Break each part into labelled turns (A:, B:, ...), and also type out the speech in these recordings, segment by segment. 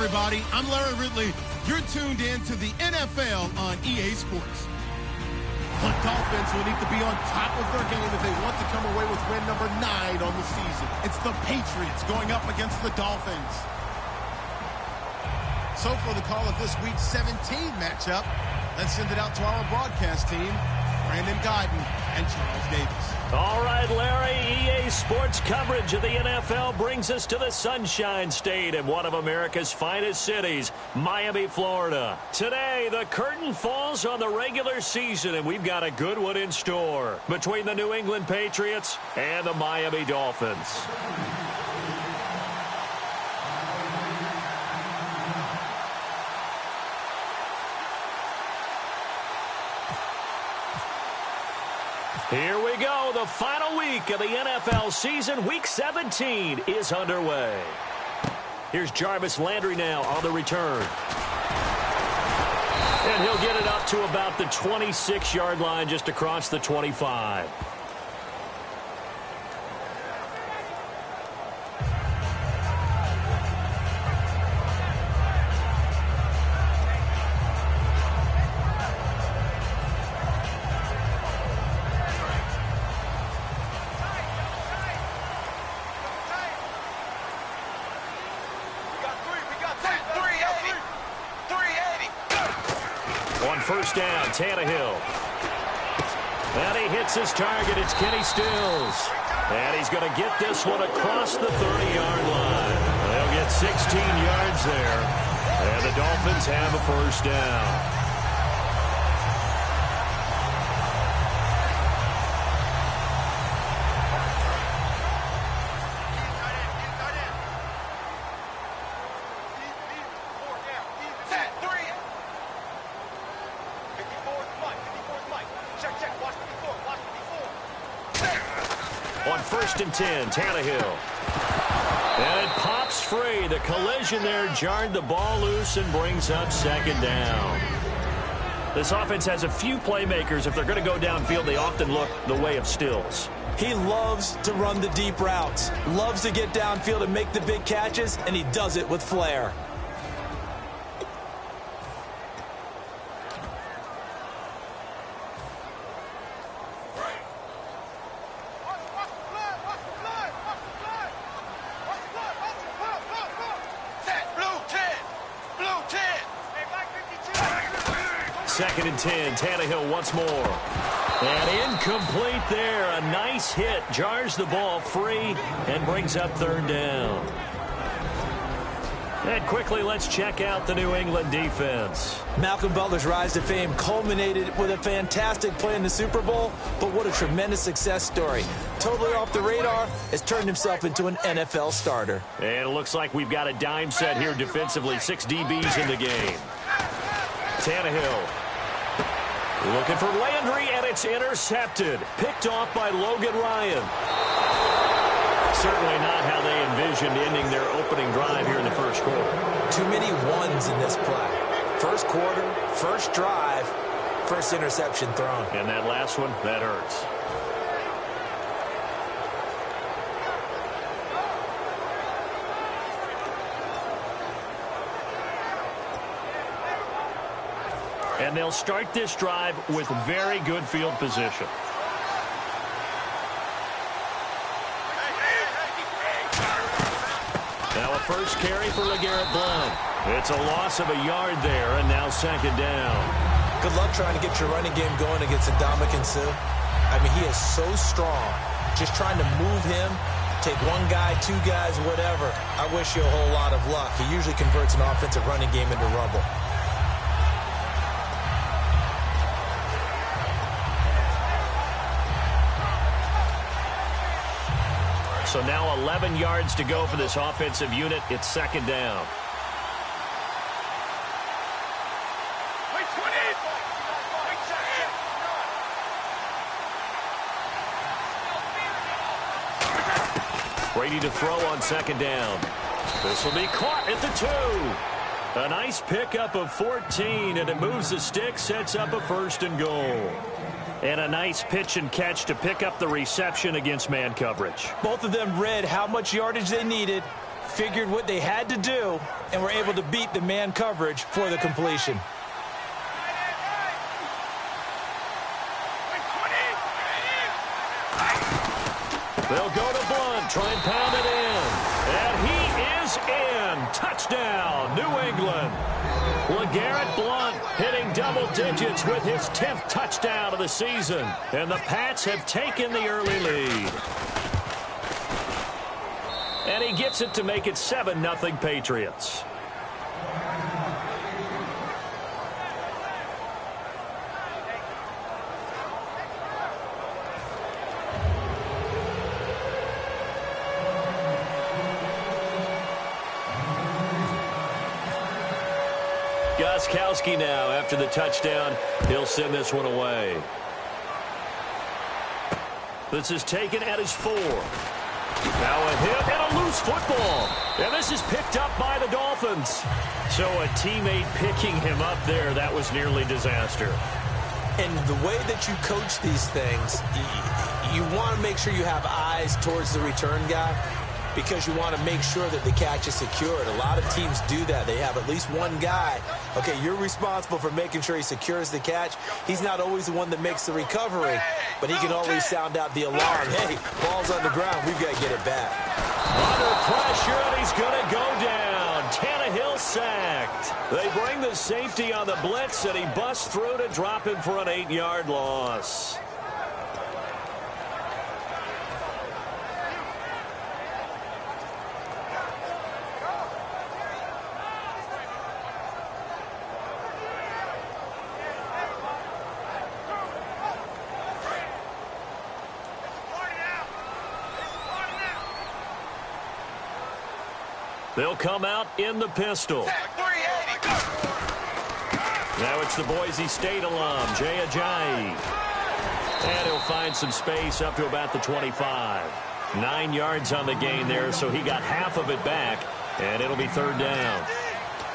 A: everybody. I'm Larry Ridley. You're tuned in to the NFL on EA Sports. The Dolphins will need to be on top of their game if they want to come away with win number 9 on the season. It's the Patriots going up against the Dolphins. So for the call of this week's 17 matchup, let's send it out to our broadcast team, Brandon Guyton and Charles Davis.
B: All right, Larry, EA Sports coverage of the NFL brings us to the Sunshine State in one of America's finest cities, Miami, Florida. Today, the curtain falls on the regular season, and we've got a good one in store between the New England Patriots and the Miami Dolphins. Here we go. The final week of the NFL season. Week 17 is underway. Here's Jarvis Landry now on the return. And he'll get it up to about the 26-yard line, just across the 25. First down, Tannehill. And he hits his target. It's Kenny Stills. And he's going to get this one across the 30-yard line. They'll get 16 yards there. And the Dolphins have a first down. On first and 10, Tannehill. And it pops free. The collision there jarred the ball loose and brings up second down. This offense has a few playmakers. If they're going to go downfield, they often look the way of Stills.
C: He loves to run the deep routes, loves to get downfield and make the big catches, and he does it with flair.
B: Second and 10, Tannehill once more. And incomplete there. A nice hit. Jars the ball free and brings up third down. And quickly, let's check out the New England defense.
C: Malcolm Butler's rise to fame culminated with a fantastic play in the Super Bowl, but what a tremendous success story. Totally off the radar, has turned himself into an NFL starter.
B: And it looks like we've got a dime set here defensively. 6 DBs in the game. Tannehill. Looking for Landry, and it's intercepted. Picked off by Logan Ryan. Certainly not how they envisioned ending their opening drive here in the first quarter.
C: Too many ones in this play. First quarter, first drive, first interception thrown.
B: And that last one, that hurts. And they'll start this drive with very good field position. Now a first carry for LeGarrette Blount. It's a loss of a yard there, and now second down.
C: Good luck trying to get your running game going against Ndamukong Suh. I mean, he is so strong. Just trying to move him, take one guy, two guys, whatever. I wish you a whole lot of luck. He usually converts an offensive running game into rubble.
B: So now 11 yards to go for this offensive unit. It's second down. Brady to throw on second down. This will be caught at the 2. A nice pickup of 14, and it moves the stick, sets up a first and goal. And a nice pitch and catch to pick up the reception against man coverage.
C: Both of them read how much yardage they needed, figured what they had to do, and were able to beat the man coverage for the completion.
B: They'll go to Blunt, try and pound it in. And he is in. Touchdown, New England. LeGarrette Blunt hitting double digits with his 10th touchdown of the season. And the Pats have taken the early lead. And he gets it to make it 7-0 Patriots. Gostkowski now after the touchdown. He'll send this one away. This is taken at his 4. Now a hit and a loose football. And this is picked up by the Dolphins. So a teammate picking him up there, that was nearly disaster.
C: And the way that you coach these things, you want to make sure you have eyes towards the return guy, because you want to make sure that the catch is secured. A lot of teams do that. They have at least one guy. Okay, you're responsible for making sure he secures the catch. He's not always the one that makes the recovery, but he can always sound out the alarm. Hey, ball's on the ground. We've got to get it back.
B: Under pressure, and he's going to go down. Tannehill sacked. They bring the safety on the blitz, and he busts through to drop him for an 8-yard loss. They'll come out in the pistol. Now it's the Boise State alum, Jay Ajayi. And he'll find some space up to about the 25. 9 yards on the gain there, so he got half of it back, and it'll be 3rd down.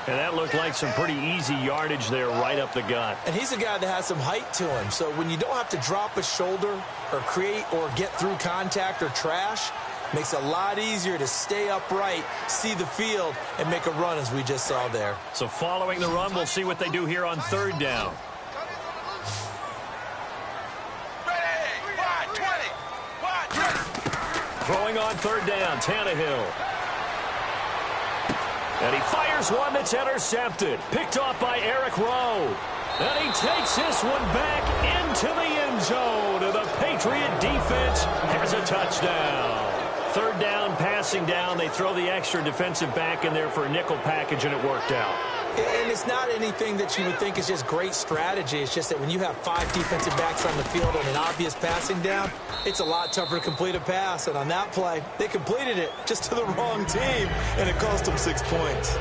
B: And that looked like some pretty easy yardage there right up the gut.
C: And he's a guy that has some height to him, so when you don't have to drop a shoulder or create or get through contact or trash, makes it a lot easier to stay upright, see the field, and make a run as we just saw there.
B: So following the run, we'll see what they do here on 3rd down. Throwing on 3rd down, Tannehill. And he fires one that's intercepted. Picked off by Eric Rowe. And he takes this one back into the end zone. And the Patriot defense has a touchdown. 3rd down, passing down. They throw the extra defensive back in there for a nickel package, and it worked out.
C: And it's not anything that you would think is just great strategy. It's just that when you have 5 defensive backs on the field and an obvious passing down, it's a lot tougher to complete a pass. And on that play, they completed it just to the wrong team, and it cost them 6 points.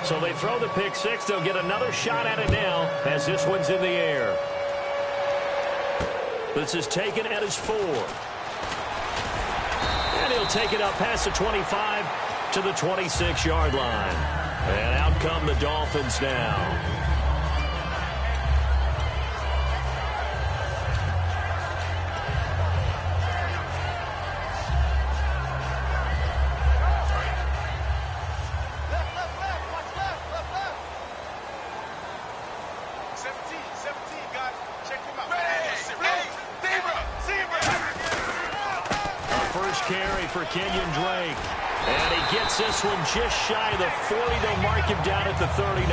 B: So they throw the pick 6. They'll get another shot at it now as this one's in the air. This is taken at his 4. And he'll take it up past the 25 to the 26-yard line. And out come the Dolphins now. For Kenyon Drake. And he gets this one just shy of the 40. They'll mark him down at the 39.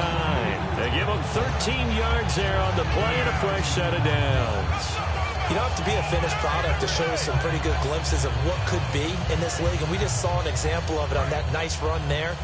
B: They give him 13 yards there on the play and a fresh set of downs.
C: You don't have to be a finished product to show us some pretty good glimpses of what could be in this league. And we just saw an example of it on that nice run there.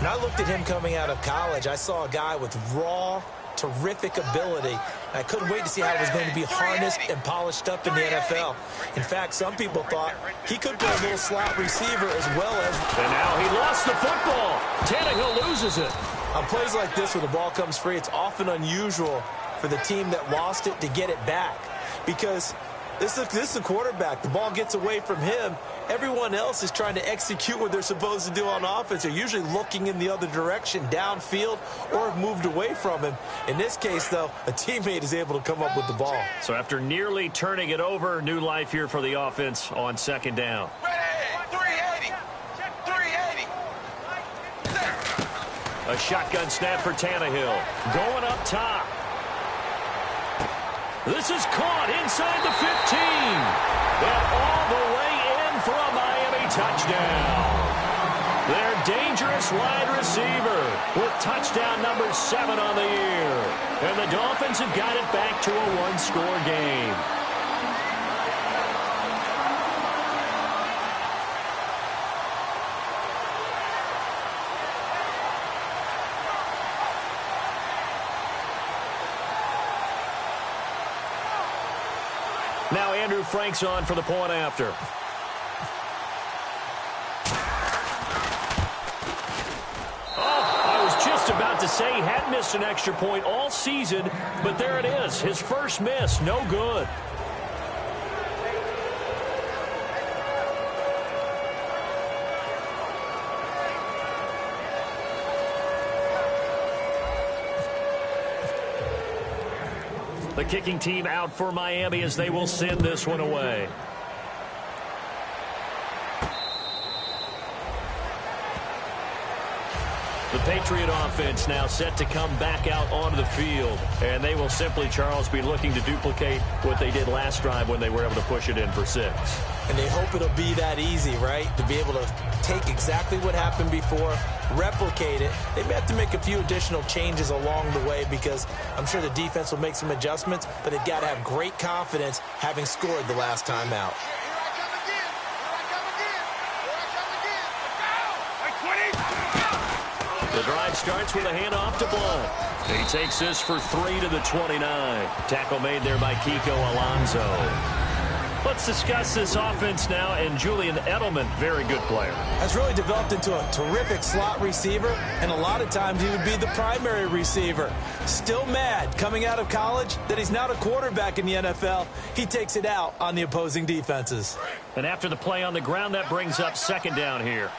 C: When I looked at him coming out of college, I saw a guy with raw, terrific ability. I couldn't wait to see how it was going to be harnessed and polished up in the NFL. In fact, some people thought he could play a little slot receiver as well as...
B: And now he lost the football. Tannehill loses it.
C: On plays like this where the ball comes free, it's often unusual for the team that lost it to get it back. Because this is a quarterback. The ball gets away from him. Everyone else is trying to execute what they're supposed to do on offense. They're usually looking in the other direction, downfield, or have moved away from him. In this case, though, a teammate is able to come up with the ball.
B: So after nearly turning it over, new life here for the offense on 2nd down. A shotgun snap for Tannehill. Going up top. This is caught inside the 15. And all the way in for a Miami touchdown. Their dangerous wide receiver with touchdown number 7 on the year. And the Dolphins have got it back to a one-score game. Now Andrew Frank's on for the point after. Just about to say he hadn't missed an extra point all season, but there it is. His first miss, no good. The kicking team out for Miami as they will send this one away. The Patriot offense now set to come back out onto the field. And they will simply, Charles, be looking to duplicate what they did last drive when they were able to push it in for 6.
C: And they hope it'll be that easy, right? To be able to take exactly what happened before, replicate it. They may have to make a few additional changes along the way because I'm sure the defense will make some adjustments, but they've got to have great confidence having scored the last time out.
B: The drive starts with a handoff to Blunt. He takes this for 3 to the 29. Tackle made there by Kiko Alonso. Let's discuss this offense now, and Julian Edelman, very good player.
C: Has really developed into a terrific slot receiver, and a lot of times he would be the primary receiver. Still mad coming out of college that he's not a quarterback in the NFL. He takes it out on the opposing defenses.
B: And after the play on the ground, that brings up second down here.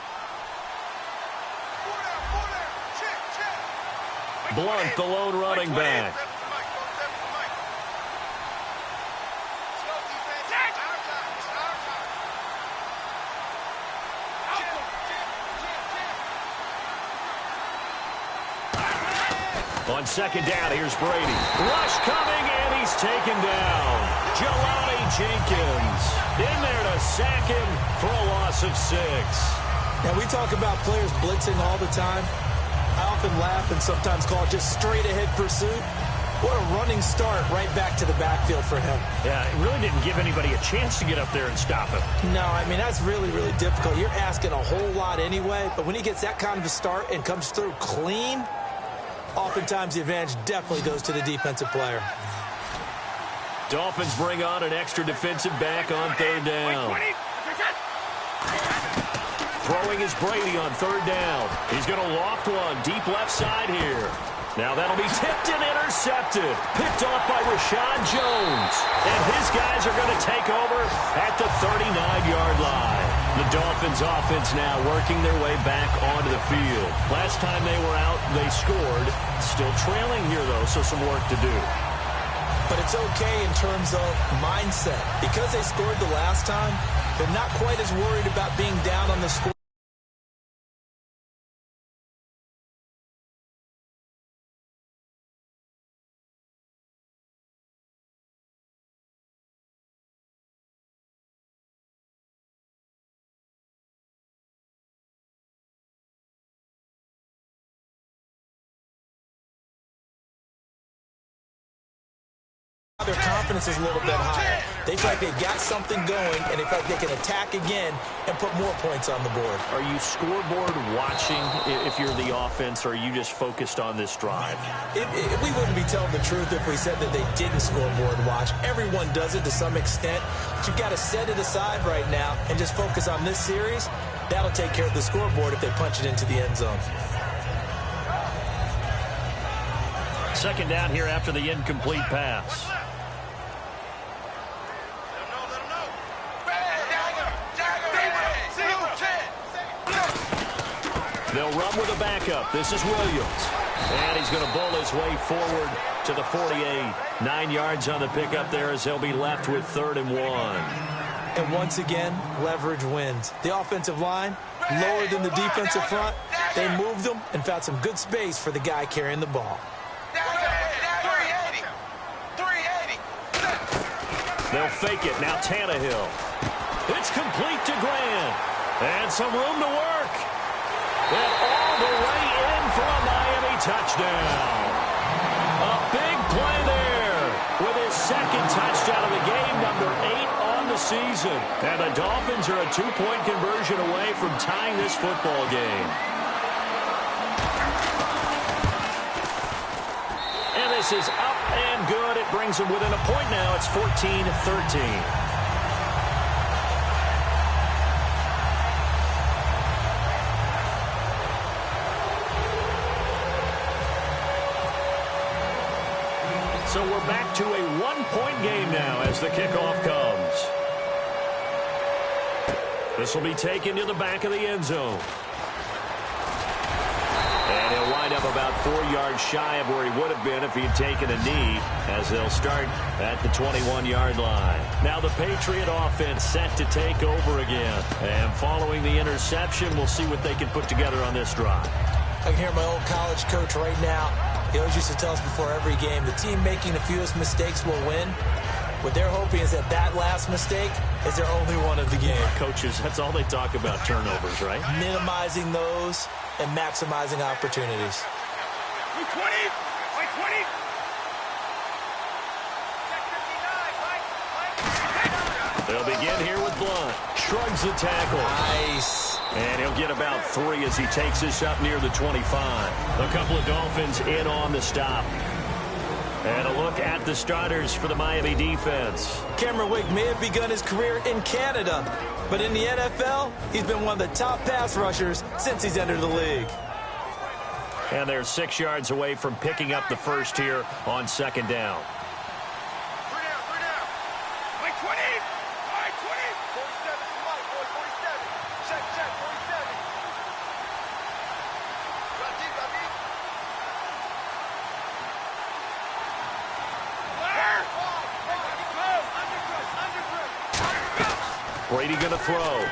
B: Blunt, the lone running back. On second down, here's Brady. Rush coming, and he's taken down. Jelani Jenkins in there to sack him for a loss of 6.
C: Now, we talk about players blitzing all the time. I often laugh and sometimes call it just straight-ahead pursuit. What a running start right back to the backfield for him.
B: Yeah, it really didn't give anybody a chance to get up there and stop him.
C: No, I mean, that's really, really difficult. You're asking a whole lot anyway, but when he gets that kind of a start and comes through clean, oftentimes the advantage definitely goes to the defensive player.
B: Dolphins bring on an extra defensive back on third down. Throwing is Brady on third down. He's going to loft one deep left side here. Now that'll be tipped and intercepted. Picked off by Rashad Jones. And his guys are going to take over at the 39-yard line. The Dolphins offense now working their way back onto the field. Last time they were out, they scored. Still trailing here, though, so some work to do.
C: But it's okay in terms of mindset. Because they scored the last time, they're not quite as worried about being down on the score. Their confidence is a little bit higher. They feel like they've got something going, and they feel like they can attack again and put more points on the board.
B: Are you scoreboard watching if you're the offense, or are you just focused on this drive?
C: We wouldn't be telling the truth if we said that they didn't scoreboard watch. Everyone does it to some extent. But you've got to set it aside right now and just focus on this series. That'll take care of the scoreboard if they punch it into the end zone.
B: Second down here after the incomplete pass. They'll run with a backup. This is Williams. And he's going to bowl his way forward to the 48. 9 yards on the pickup there as he'll be left with 3rd and 1.
C: And once again, leverage wins. The offensive line, lower than the defensive front. They moved them and found some good space for the guy carrying the ball.
D: 380.
B: They'll fake it. Now Tannehill. It's complete to Grant. And some room to work. And all the way in for a Miami touchdown. A big play there with his second touchdown of the game, number 8 on the season. And the Dolphins are a 2-point conversion away from tying this football game. And this is up and good. It brings them within a point now. It's 14-13. So we're back to a 1-point game now as the kickoff comes. This will be taken to the back of the end zone. And he'll wind up about 4 yards shy of where he would have been if he had taken a knee, as they'll start at the 21-yard line. Now the Patriot offense set to take over again. And following the interception, we'll see what they can put together on this drive.
C: I can hear my old college coach right now. He always used to tell us before every game, the team making the fewest mistakes will win. What they're hoping is that that last mistake is their only one of the game.
B: Coaches, that's all they talk about, turnovers, right?
C: Minimizing those and maximizing opportunities.
D: 20.
B: They'll begin here with Blunt. Shrugs the tackle.
C: Nice.
B: And he'll get about 3 as he takes this up near the 25. A couple of Dolphins in on the stop. And a look at the starters for the Miami defense.
C: Cameron Wake may have begun his career in Canada, but in the NFL, he's been one of the top pass rushers since he's entered the league.
B: And they're 6 yards away from picking up the first here on second down. Brady going to throw.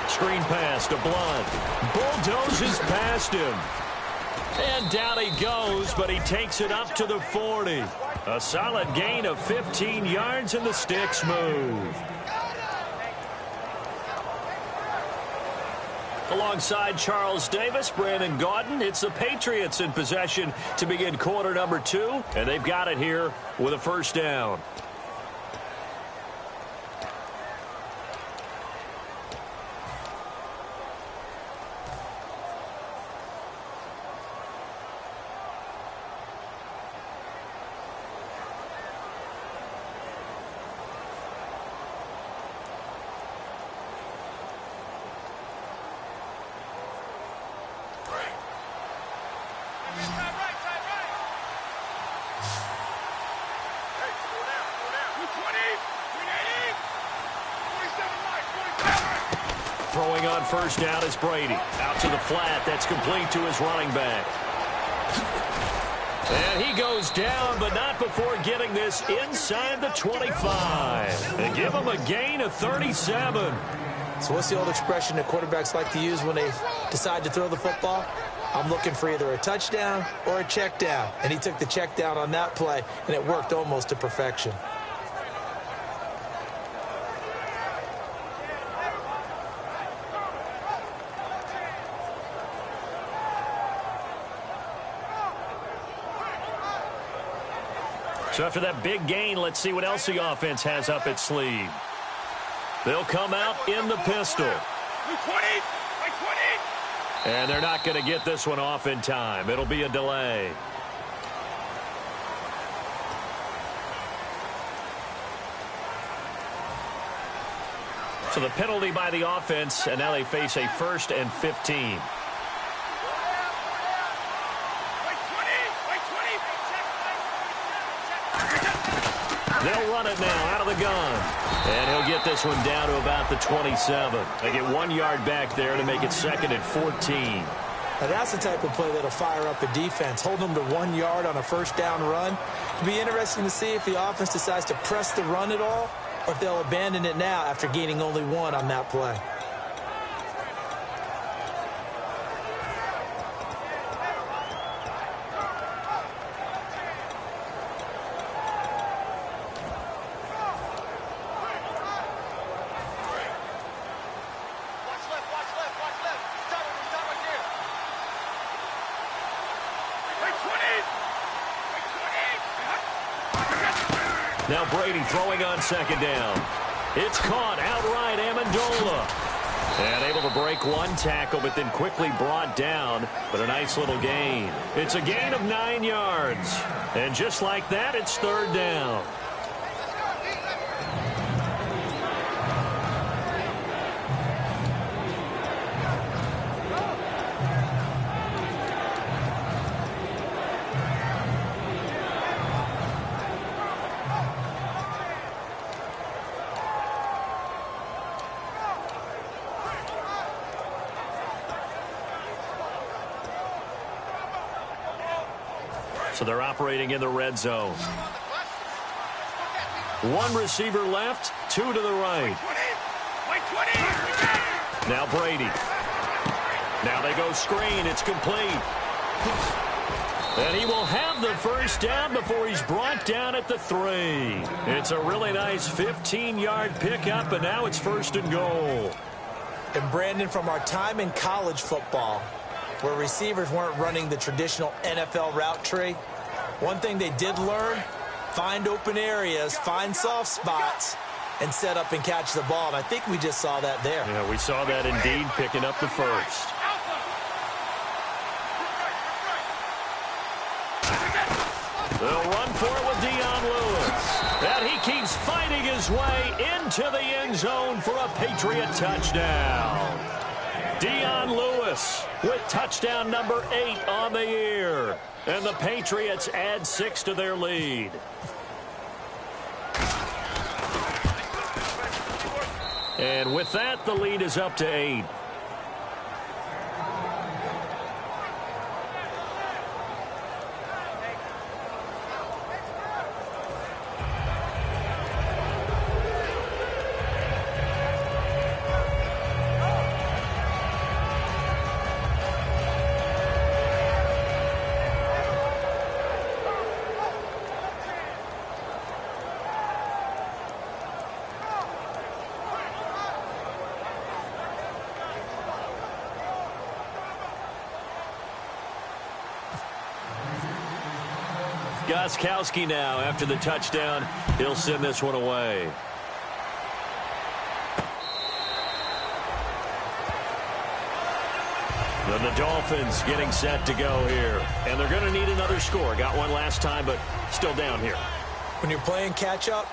B: Screen pass to Blunt. Bulldozes past him. And down he goes, but he takes it up to the 40. A solid gain of 15 yards, and the sticks move. Alongside Charles Davis, Brandon Gaudin, it's the Patriots in possession to begin quarter number 2, and they've got it here with a first down. Throwing on first down is Brady. Out to the flat. That's complete to his running back. And he goes down, but not before getting this inside the 25. And give him a gain of 37.
C: So what's the old expression that quarterbacks like to use when they decide to throw the football? I'm looking for either a touchdown or a check down. And he took the check down on that play, and it worked almost to perfection.
B: So after that big gain, let's see what else the offense has up its sleeve. They'll come out in the pistol. And they're not going to get this one off in time. It'll be a delay. So the penalty by the offense, and now they face a 1st and 15. They'll run it now out of the gun. And he'll get this one down to about the 27. They get 1 yard back there to make it 2nd and 14.
C: Now that's the type of play that'll fire up a defense. Hold them to 1 yard on a first down run. It'll be interesting to see if the offense decides to press the run at all or if they'll abandon it now after gaining only 1 on that play.
B: Now Brady throwing on 2nd down. It's caught outright, Amendola. And able to break 1 tackle, but then quickly brought down. But a nice little gain. It's a gain of 9 yards. And just like that, it's 3rd down. So they're operating in the red zone. 1 receiver left, 2 to the right. Now Brady. Now they go screen. It's complete. And he will have the 1st down before he's brought down at the 3. It's a really nice 15-yard pickup, and now it's 1st and goal.
C: And Brandon, from our time in college football, where receivers weren't running the traditional NFL route tree, one thing they did learn, find open areas, find soft spots, and set up and catch the ball. And I think we just saw that there.
B: Yeah, we saw that indeed, picking up the 1st. They'll run for it with Dion Lewis. And he keeps fighting his way into the end zone for a Patriot touchdown. Dion Lewis with touchdown number 8 on the year. And the Patriots add 6 to their lead. And with that, the lead is up to 8. Gostkowski now after the touchdown. He'll send this one away. And the Dolphins getting set to go here. And they're going to need another score. Got one last time, but still down here.
C: When you're playing catch-up,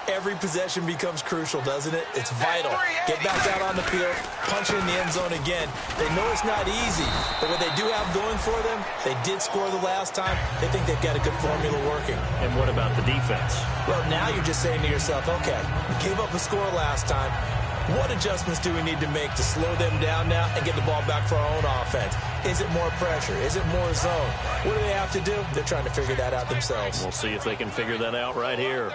C: every possession becomes crucial, doesn't it? It's vital. Get back out on the field, punch it in the end zone again. They know it's not easy, but what they do have going for them, they did score the last time. They think they've got a good formula working.
B: And what about the defense?
C: Well, now you're just saying to yourself, okay, we gave up a score last time. What adjustments do we need to make to slow them down now and get the ball back for our own offense? Is it more pressure? Is it more zone? What do they have to do? They're trying to figure that out themselves.
B: We'll see if they can figure that out right here.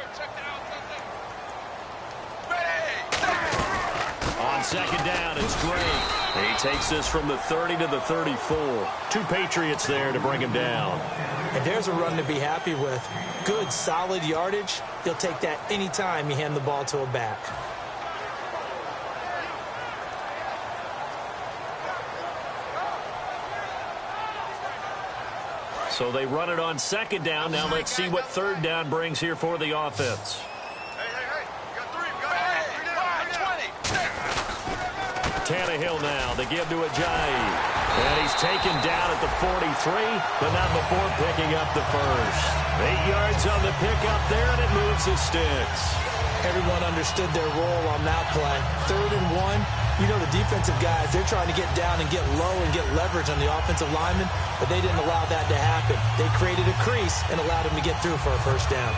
B: On 2nd down, it's Gray. He takes this from the 30 to the 34. 2 Patriots there to bring him down.
C: And there's a run to be happy with. Good, solid yardage. He'll take that anytime you hand the ball to a back.
B: So they run it on 2nd down. Now let's see what 3rd down brings here for the offense. Tannehill now. They give to Ajayi. And he's taken down at the 43, but not before picking up the 1st. 8 yards on the pickup there, and it moves the sticks.
C: Everyone understood their role on that play. 3rd and 1. You know, the defensive guys, they're trying to get down and get low and get leverage on the offensive linemen, but they didn't allow that to happen. They created a crease and allowed him to get through for a 1st down.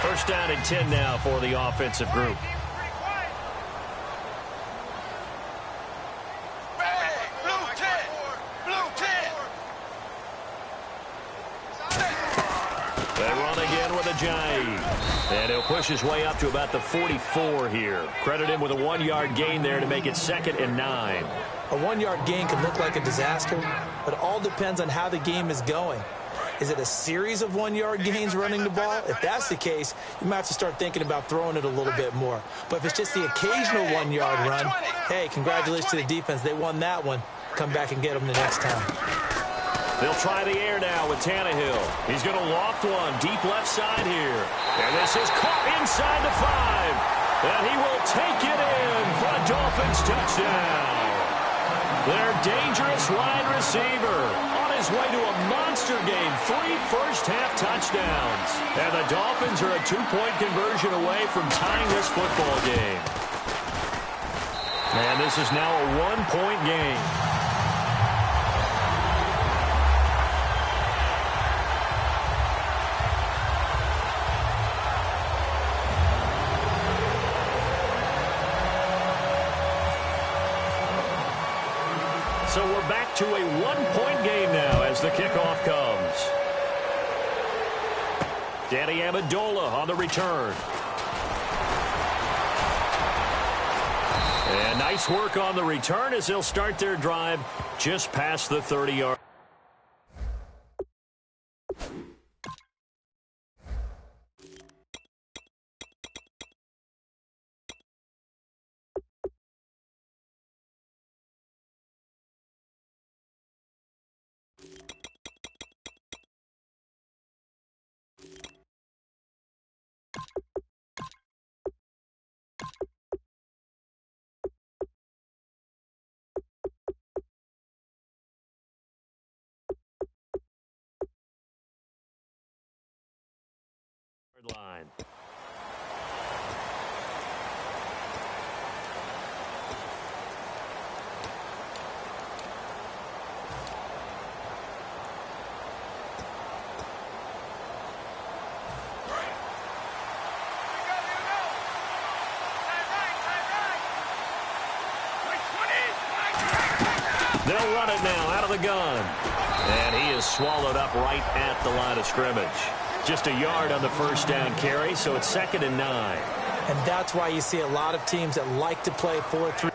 B: 1st down and 10 now for the offensive group. They run again with Ajayi. And he'll push his way up to about the 44 here. Credit him with a 1-yard gain there to make it 2nd and 9.
C: A 1-yard gain can look like a disaster, but it all depends on how the game is going. Is it a series of 1-yard gains running the ball? If that's the case, you might have to start thinking about throwing it a little bit more. But if it's just the occasional 1-yard run, hey, congratulations to the defense. They won that one. Come back and get them the next time.
B: They'll try the air now with Tannehill. He's going to loft one deep left side here. And this is caught inside the 5. And he will take it in for a Dolphins touchdown. Their dangerous wide receiver on his way to a monster game. 3 first-half touchdowns. And the Dolphins are a 2-point conversion away from tying this football game. And this is now a 1-point game. So we're back to a 1-point game now as the kickoff comes. Danny Amendola on the return. And nice work on the return as they'll start their drive just past the 30-yard. Line. They'll run it now out of the gun. And he is swallowed up right at the line of scrimmage. Just a yard on the first down carry, so it's 2nd and 9.
C: And that's why you see a lot of teams that like to play 4-3.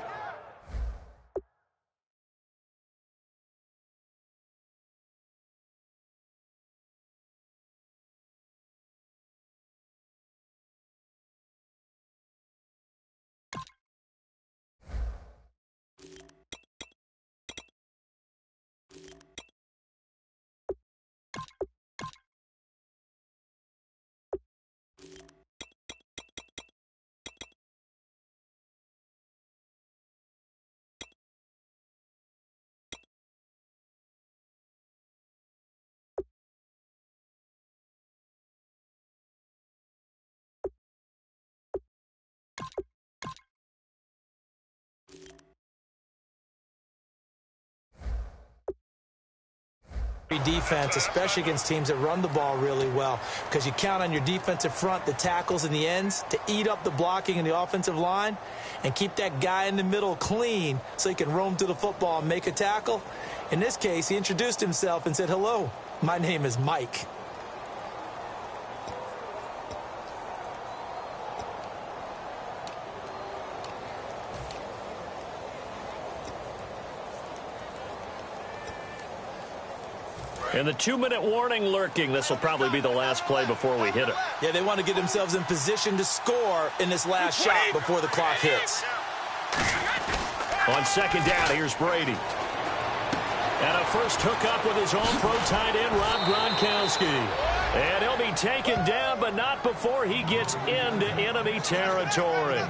C: Defense, especially against teams that run the ball really well, because you count on your defensive front, the tackles and the ends, to eat up the blocking in the offensive line and keep that guy in the middle clean so he can roam to the football and make a tackle. In this case, he introduced himself and said, "Hello, my name is Mike."
B: And the 2-minute warning lurking. This will probably be the last play before we hit it.
C: Yeah, they want to get themselves in position to score in this last shot before the clock hits.
B: On 2nd down, here's Brady. And a first hookup with his own pro tight end, Rob Gronkowski. And he'll be taken down, but not before he gets into enemy territory.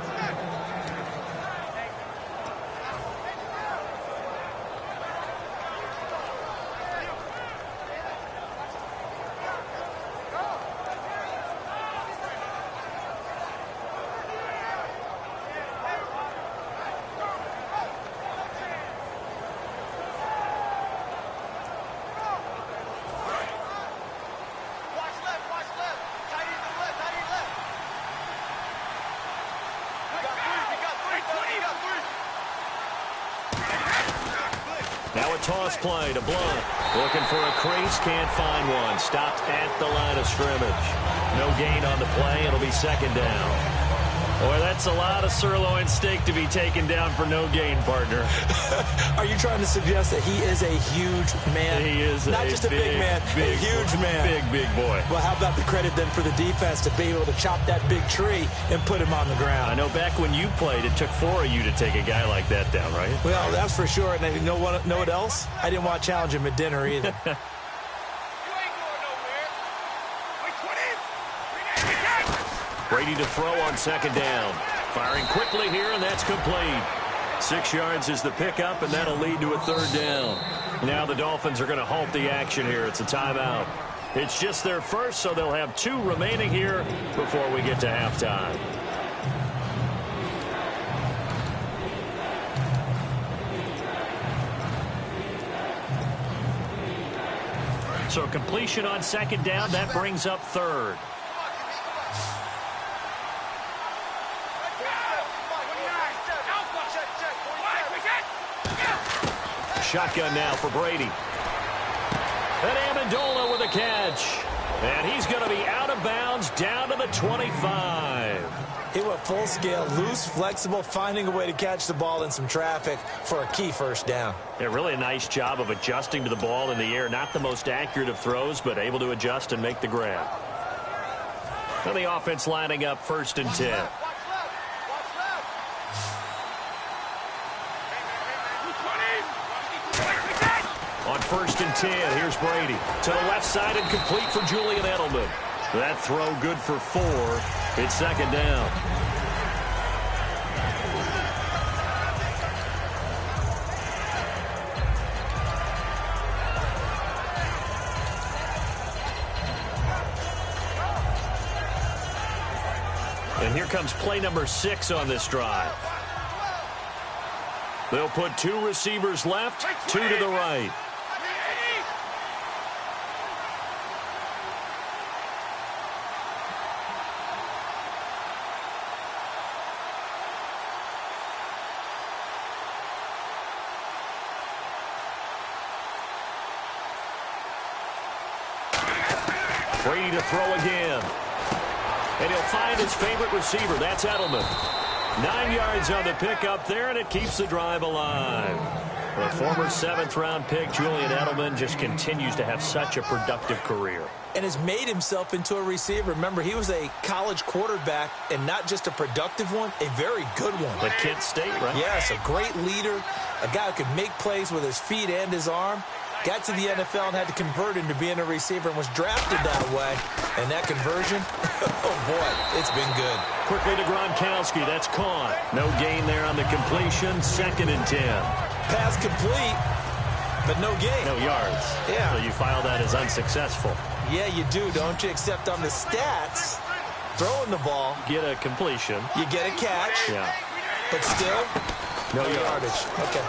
B: a toss play to Blunt. Looking for a crease, can't find one. Stopped at the line of scrimmage. No gain on the play. It'll be second down. Boy, that's a lot of sirloin steak to be taken down for no gain, partner.
C: Are you trying to suggest that he is a huge man?
B: He is
C: not just a big man, a huge man.
B: Big boy.
C: Well, how about the credit then for the defense to be able to chop that big tree and put him on the ground?
B: I know back when you played, it took 4 of you to take a guy like that down, right?
C: Well, that's for sure. And you know what else? I didn't want to challenge him at dinner either.
B: Brady to throw on second down. Firing quickly here, and that's complete. 6 yards is the pickup, and that'll lead to a third down. Now the Dolphins are going to halt the action here. It's a timeout. It's just their first, so they'll have 2 remaining here before we get to halftime. So completion on second down, that brings up third. Shotgun now for Brady. And Amendola with a catch. And he's going to be out of bounds down to the 25.
C: He went full scale, loose, flexible, finding a way to catch the ball in some traffic for a key first down.
B: Yeah, really a nice job of adjusting to the ball in the air. Not the most accurate of throws, but able to adjust and make the grab. Now the offense lining up 1st and 10. On 1st and 10, here's Brady. To the left side and complete for Julian Edelman. That throw good for 4. It's second down. And here comes play number 6 on this drive. They'll put 2 receivers left, 2 to the right. Brady to throw again. And he'll find his favorite receiver. That's Edelman. 9 yards on the pickup there, and it keeps the drive alive. The former 7th-round pick, Julian Edelman, just continues to have such a productive career.
C: And has made himself into a receiver. Remember, he was a college quarterback, and not just a productive one, a very good one.
B: At Kent State, right?
C: Yes, a great leader, a guy who could make plays with his feet and his arm. Got to the NFL and had to convert into being a receiver and was drafted that way. And that conversion, oh boy, it's been good.
B: Quickly to Gronkowski, that's caught. No gain there on the completion, 2nd and 10.
C: Pass complete, but no gain.
B: No yards.
C: Yeah.
B: So you file that as unsuccessful.
C: Yeah, you do, don't you? Except on the stats, throwing the ball.
B: Get a completion.
C: You get a catch.
B: Yeah.
C: But still,
B: no yardage.
C: Okay.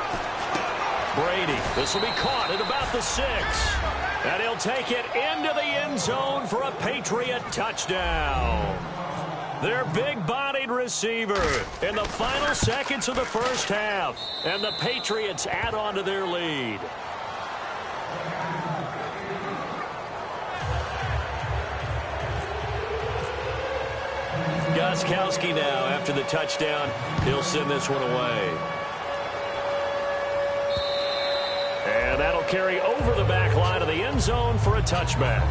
B: Brady, this will be caught at about the 6. And he'll take it into the end zone for a Patriot touchdown. Their big-bodied receiver in the final seconds of the first half. And the Patriots add on to their lead. Gostkowski now after the touchdown. He'll send this one away. And that'll carry over the back line of the end zone for a touchback.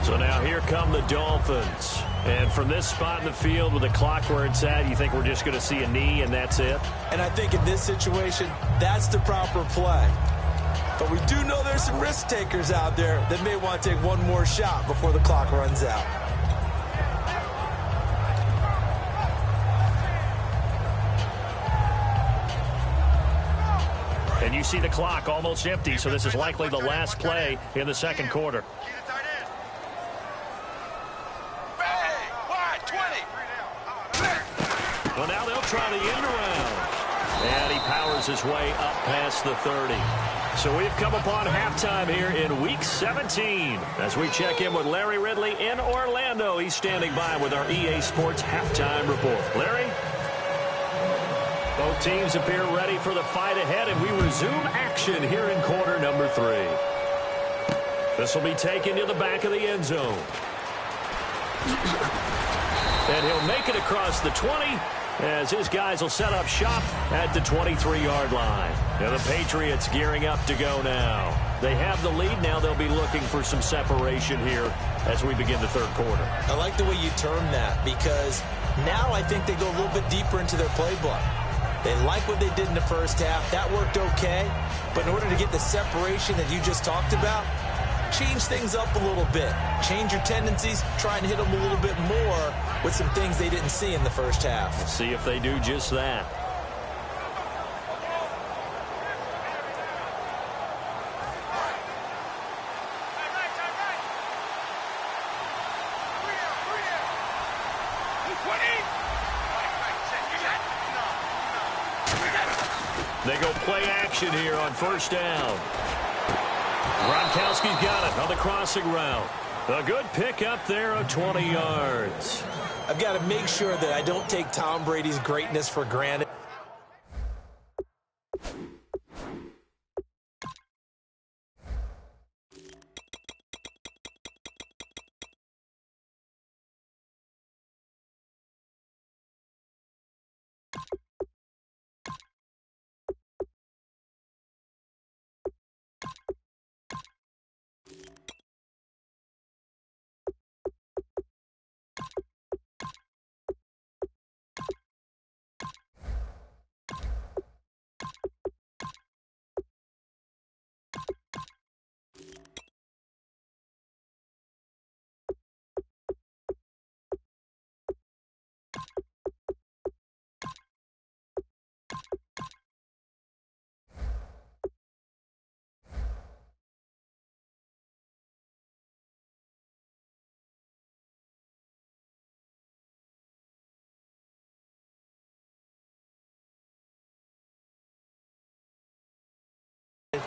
B: So now here come the Dolphins. And from this spot in the field with the clock where it's at, you think we're just going to see a knee and that's it?
C: And I think in this situation, that's the proper play. But we do know there's some risk takers out there that may want to take one more shot before the clock runs out.
B: And you see the clock almost empty, so this is likely the last play in the second quarter. Well, now they'll try the end around. And he powers his way up past the 30. So we've come upon halftime here in Week 17. As we check in with Larry Ridley in Orlando, he's standing by with our EA Sports Halftime Report. Larry? Both teams appear ready for the fight ahead, and we resume action here in quarter number 3. This will be taken to the back of the end zone. And he'll make it across the 20 as his guys will set up shop at the 23-yard line. Now the Patriots gearing up to go now. They have the lead. Now they'll be looking for some separation here as we begin the third quarter.
C: I like the way you term that because now I think they go a little bit deeper into their playbook. They like what they did in the first half. That worked okay. But in order to get the separation that you just talked about, change things up a little bit. Change your tendencies. Try and hit them a little bit more with some things they didn't see in the first half.
B: Let's see if they do just that. They go play action here on first down. Gronkowski's got it on the crossing route. A good pick up there of 20 yards.
C: I've got to make sure that I don't take Tom Brady's greatness for granted.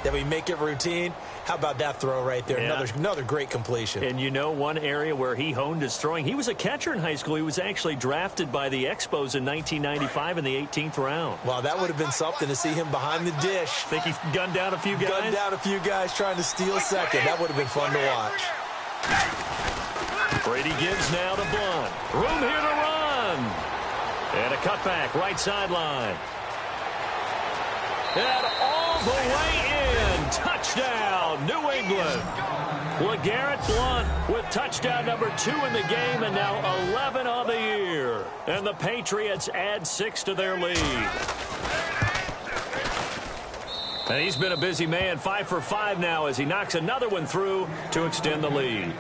C: That we make it routine. How about that throw right there?
B: Yeah.
C: Another great completion.
B: And you know one area where he honed his throwing, he was a catcher in high school. He was actually drafted by the Expos in 1995 in the 18th round.
C: Wow, that would have been something to see him behind the dish.
B: Think he gunned down a few guys?
C: Gunned down a few guys trying to steal second. That would have been fun to watch.
B: Brady gives now to Blunt. Room here to run. And a cutback, right sideline. And all the way in. Touchdown, New England. LeGarrette Blunt with touchdown number 2 in the game and now 11 on the year. And the Patriots add 6 to their lead. And he's been a busy man, 5 for 5 now as he knocks another one through to extend the lead.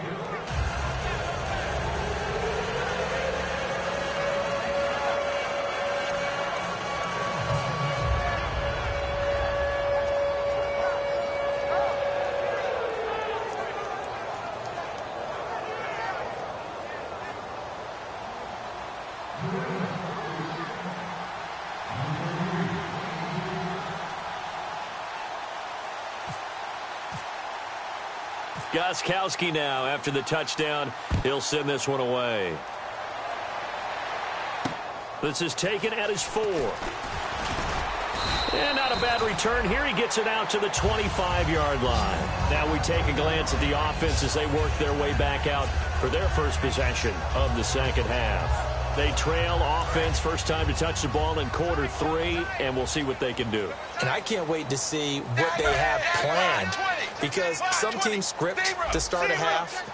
B: Gostkowski now after the touchdown. He'll send this one away. This is taken at his 4. And not a bad return here. He gets it out to the 25-yard line. Now we take a glance at the offense as they work their way back out for their first possession of the second half. They trail offense, first time to touch the ball in quarter 3, and we'll see what they can do.
C: And I can't wait to see what they have planned because some teams script to start a half.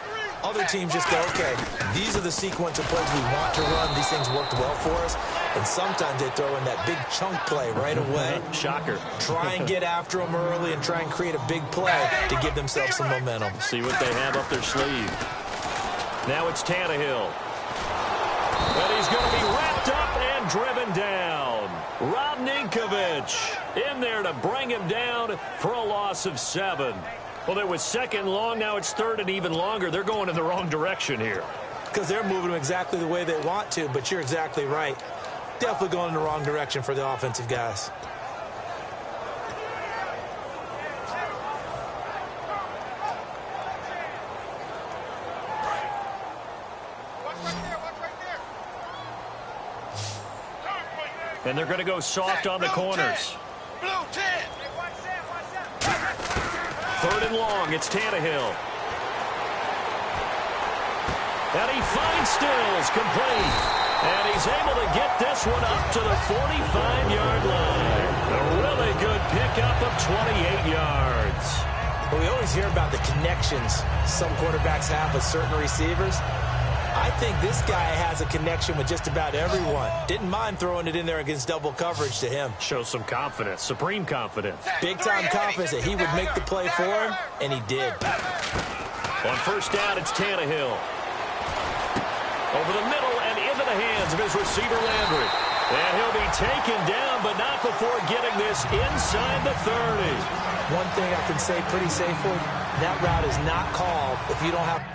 C: Other teams just go, okay, these are the sequence of plays we want to run. These things worked well for us. And sometimes they throw in that big chunk play right away.
B: Shocker.
C: Try and get after them early and try and create a big play to give themselves some momentum.
B: See what they have up their sleeve. Now it's Tannehill. And he's going to be wrapped up and driven down. Rob Ninkovich in there to bring him down for a loss of 7. Well, it was second long. Now it's third and even longer. They're going in the wrong direction here.
C: Because they're moving them exactly the way they want to, but you're exactly right. Definitely going in the wrong direction for the offensive guys.
B: And they're going to go soft on the corners.
D: Blue 10.
B: Third and long, it's Tannehill. And he finds Stills, complete. And he's able to get this one up to the 45-yard line. A really good pickup of 28 yards.
C: Well, we always hear about the connections some quarterbacks have with certain receivers. I think this guy has a connection with just about everyone. Didn't mind throwing it in there against double coverage to him.
B: Shows some confidence, supreme confidence.
C: Big-time confidence that he would make the play for him, and he did.
B: On first down, it's Tannehill. Over the middle and into the hands of his receiver, Landry. And he'll be taken down, but not before getting this inside the 30.
C: One thing I can say pretty safely, that route is not called if you don't have...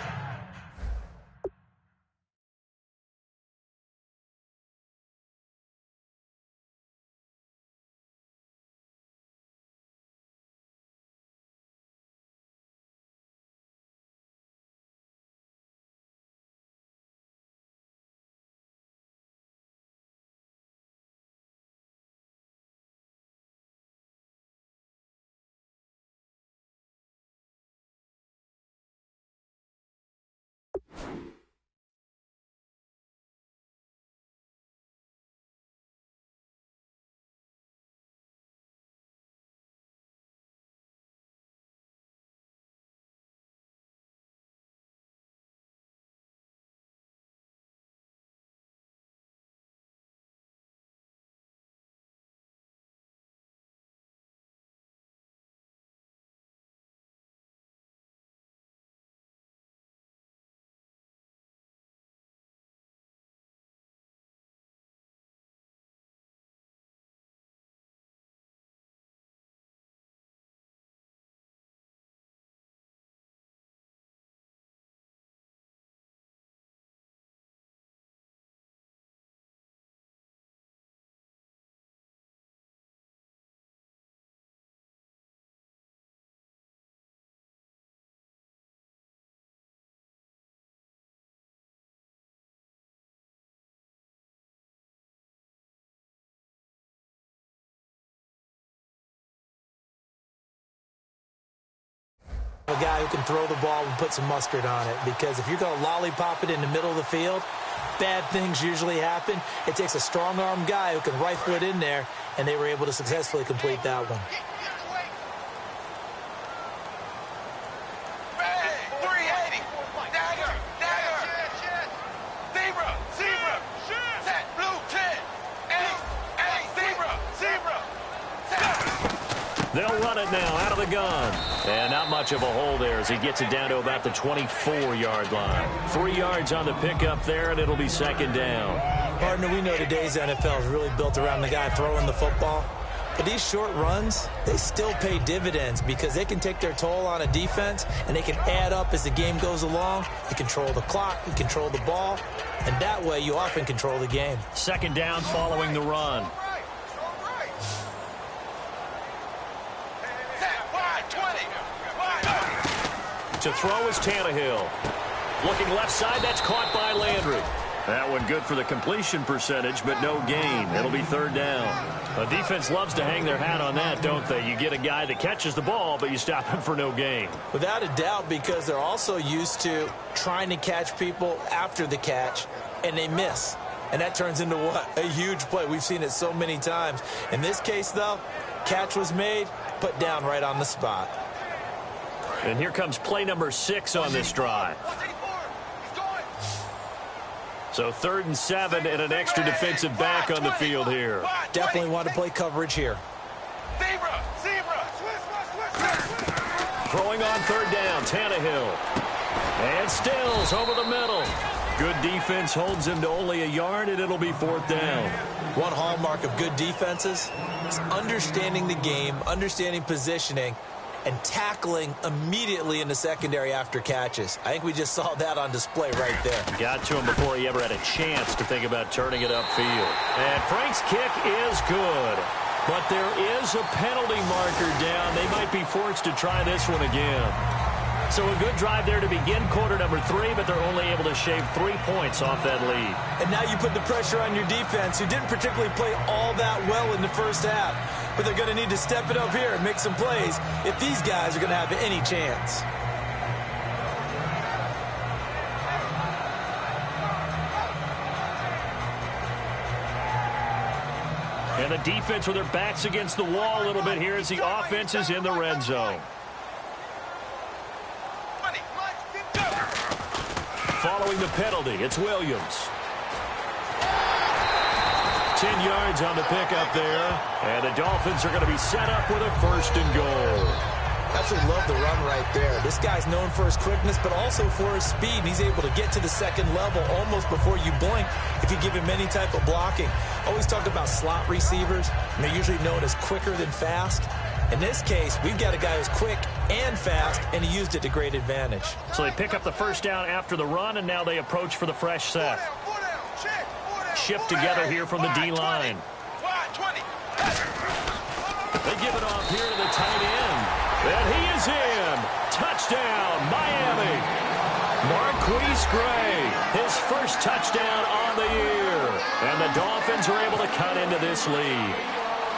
C: A guy who can throw the ball and put some mustard on it, because if you're going to lollipop it in the middle of the field, bad things usually happen. It takes a strong-arm guy who can rifle it in there, and they were able to successfully complete that one.
B: They'll run it now out of the gun. And not much of a hole there as he gets it down to about the 24-yard line. 3 yards on the pickup there, and it'll be second down.
C: Partner, we know today's NFL is really built around the guy throwing the football. But these short runs, they still pay dividends because they can take their toll on a defense, and they can add up as the game goes along. You control the clock, you control the ball, and that way you often control the game.
B: Second down following the run. To throw is Tannehill. Looking left side, that's caught by Landry. That one good for the completion percentage, but no gain. It'll be third down. The defense loves to hang their hat on that, don't they? You get a guy that catches the ball, but you stop him for no gain.
C: Without a doubt, because they're also used to trying to catch people after the catch, and they miss. And that turns into what? A huge play. We've seen it so many times. In this case, though, catch was made, put down right on the spot.
B: And here comes play number 6 on this drive. So 3rd and 7 and an extra defensive back on the field here.
C: Definitely want to play coverage here.
B: Throwing on 3rd down, Tannehill. And Stills over the middle. Good defense holds him to only a yard, and it'll be 4th down.
C: One hallmark of good defenses is understanding the game, understanding positioning, and tackling immediately in the secondary after catches. I think we just saw that on display right there.
B: Got to him before he ever had a chance to think about turning it upfield. And Frank's kick is good. But there is a penalty marker down. They might be forced to try this one again. So a good drive there to begin quarter number 3, but they're only able to shave 3 points off that lead.
C: And now you put the pressure on your defense, who didn't particularly play all that well in the first half. But they're going to need to step it up here and make some plays if these guys are going to have any chance.
B: And the defense with their backs against the wall a little bit here as the offense is in the red zone. Following the penalty, it's Williams. 10 yards on the pickup there. And the Dolphins are going to be set up with a 1st and goal.
C: Absolutely love the run right there. This guy's known for his quickness, but also for his speed. He's able to get to the second level almost before you blink if you give him any type of blocking. Always talk about slot receivers, and they're usually known as quicker than fast. In this case, we've got a guy who's quick and fast, and he used it to great advantage.
B: So they pick up the 1st down after the run, and now they approach for the fresh set. Shift together here from the D-line. They give it off here to the tight end. And he is in. Touchdown, Miami. Marquise Gray, his 1st touchdown on the year. And the Dolphins are able to cut into this lead.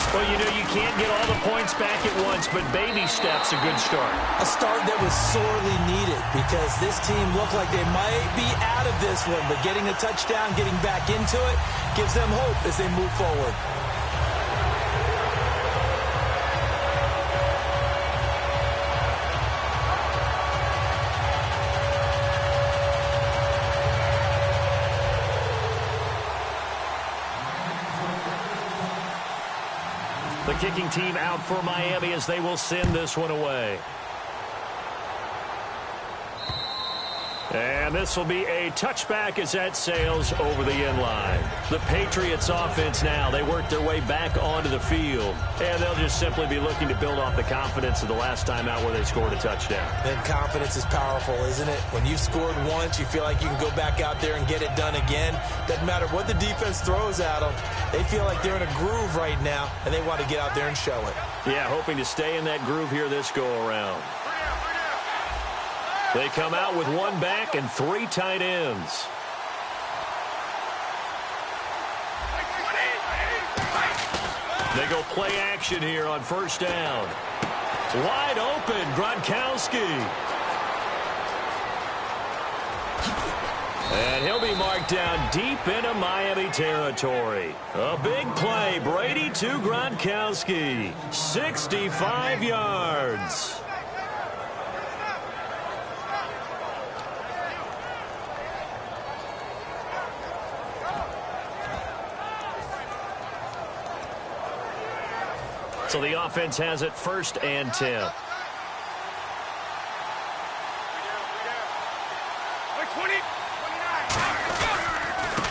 B: Well, you know, you can't get all the points back at once, but baby steps, a good start.
C: A start that was sorely needed because this team looked like they might be out of this one, but getting a touchdown, getting back into it, gives them hope as they move forward.
B: The kicking team out for Miami as they will send this one away. And this will be a touchback as that sails over the end line. The Patriots offense now, they work their way back onto the field. And they'll just simply be looking to build off the confidence of the last time out where they scored a touchdown.
C: And confidence is powerful, isn't it? When you've scored once, you feel like you can go back out there and get it done again. Doesn't matter what the defense throws at them. They feel like they're in a groove right now, and they want to get out there and show it.
B: Yeah, hoping to stay in that groove here this go-around. They come out with 1 back and 3 tight ends. They go play action here on 1st down. Wide open, Gronkowski. And he'll be marked down deep into Miami territory. A big play, Brady to Gronkowski. 65 yards. So the offense has it 1st and 10.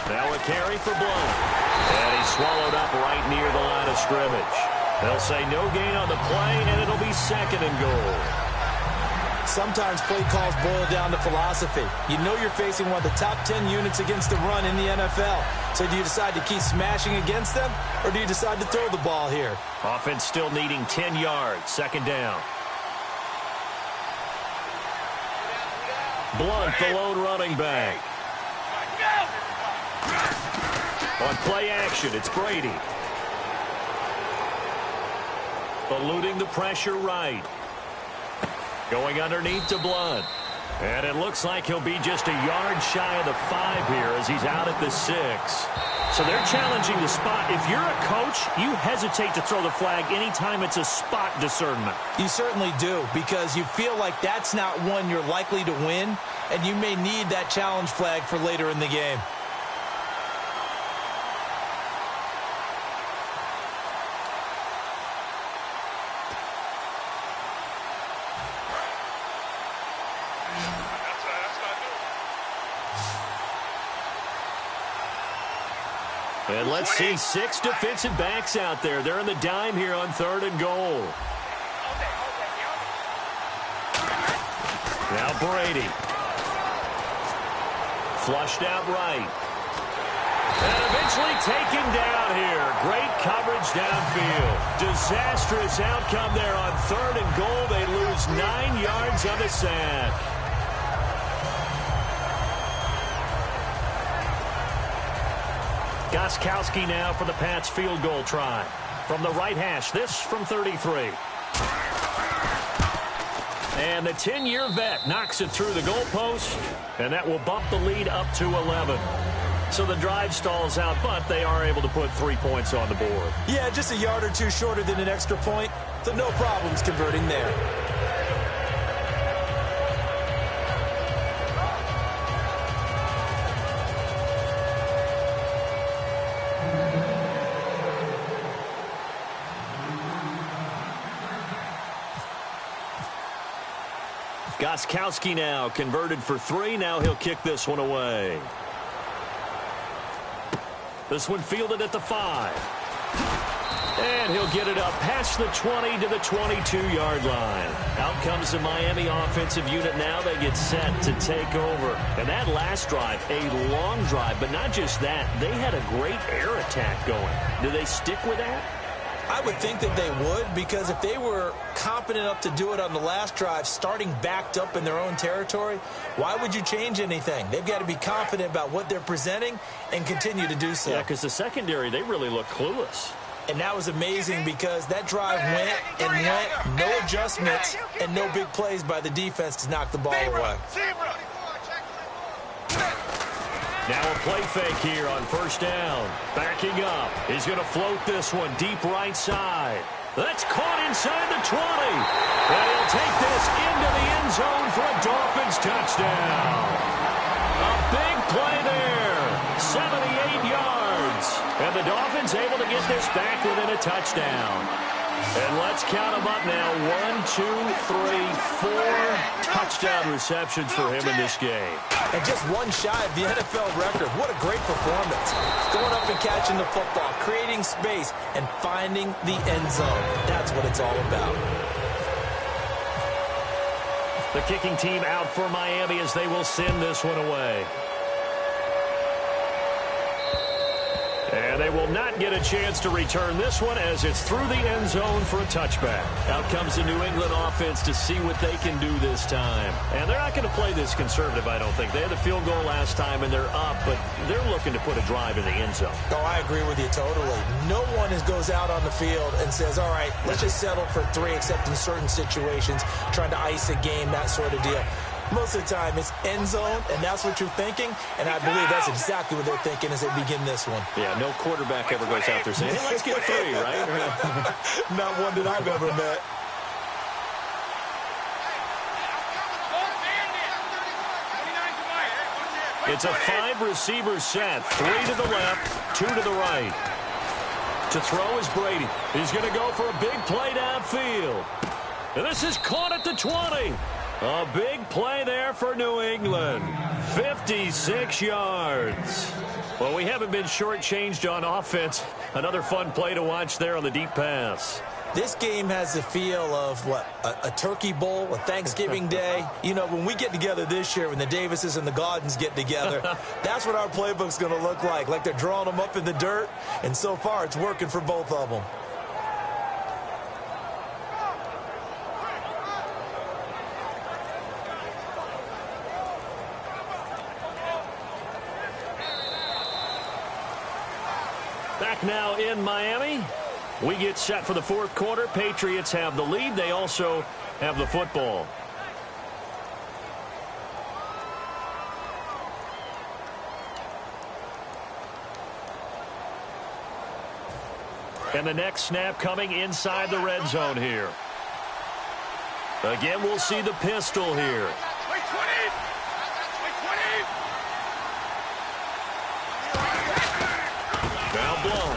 B: Now a carry for Blount. And he's swallowed up right near the line of scrimmage. They'll say no gain on the play, and it'll be 2nd and goal.
C: Sometimes play calls boil down to philosophy. You know you're facing one of the top 10 units against the run in the NFL. So do you decide to keep smashing against them, or do you decide to throw the ball here?
B: Offense still needing 10 yards. 2nd down. Blount, the lone running back. On play action, it's Brady. Eluding the pressure right. Going underneath to Blount. And it looks like he'll be just a yard shy of the 5 here as he's out at the 6. So they're challenging the spot. If you're a coach, you hesitate to throw the flag anytime it's a spot discernment.
C: You certainly do, because you feel like that's not one you're likely to win, and you may need that challenge flag for later in the game.
B: And let's see 6 defensive backs out there. They're in the dime here on 3rd and goal. Now Brady. Flushed out right. And eventually taken down here. Great coverage downfield. Disastrous outcome there on 3rd and goal. They lose 9 yards on the sack. Gostkowski now for the Pats field goal try. From the right hash, this from 33. And the 10-year vet knocks it through the goalpost, and that will bump the lead up to 11. So the drive stalls out, but they are able to put 3 points on the board.
C: Yeah, just a yard or two shorter than an extra point, so no problems converting there.
B: Gostkowski now converted for 3. Now he'll kick this one away. This one fielded at the 5. And he'll get it up past the 20 to the 22-yard line. Out comes the Miami offensive unit now. They get set to take over. And that last drive, a long drive, but not just that. They had a great air attack going. Do they stick with that?
C: I would think that they would, because if they were competent enough to do it on the last drive, starting backed up in their own territory, why would you change anything? They've got to be confident about what they're presenting and continue to do so.
B: Yeah, because the secondary, they really look clueless.
C: And that was amazing because that drive went and went, no adjustments and no big plays by the defense to knock the ball away.
B: Now a play fake here on 1st down. Backing up. He's going to float this one deep right side. That's caught inside the 20. And he'll take this into the end zone for a Dolphins touchdown. A big play there. 78 yards. And the Dolphins able to get this back within a touchdown. And let's count them up now. 1, 2, 3, 4 touchdown receptions for him in this game.
C: And just one shy of the NFL record. What a great performance. Going up and catching the football, creating space, and finding the end zone. That's what it's all about.
B: The kicking team out for Miami as they will send this one away. And they will not get a chance to return this one as it's through the end zone for a touchback. Out comes the New England offense to see what they can do this time. And they're not going to play this conservative, I don't think. They had the field goal last time, and they're up, but they're looking to put a drive in the end zone.
C: Oh, I agree with you totally. No one goes out on the field and says, all right, let's just settle for 3, except in certain situations, trying to ice a game, that sort of deal. Most of the time, it's end zone, and that's what you're thinking, and I believe that's exactly what they're thinking as they begin this one.
B: Yeah, no quarterback ever goes out there saying, hey, let's get 3, right?
C: Not one that I've ever met.
B: It's a 5-receiver set, 3 to the left, 2 to the right. To throw is Brady. He's going to go for a big play downfield. And this is caught at the 20. A big play there for New England. 56 yards. Well, we haven't been shortchanged on offense. Another fun play to watch there on the deep pass.
C: This game has the feel of, what, a turkey bowl, a Thanksgiving day. You know, when we get together this year, when the Davises and the Gaudens get together, that's what our playbook's going to look like they're drawing them up in the dirt. And so far, it's working for both of them.
B: Back now in Miami. We get set for the 4th quarter. Patriots have the lead. They also have the football. And the next snap coming inside the red zone here. Again, we'll see the pistol here. Now blown.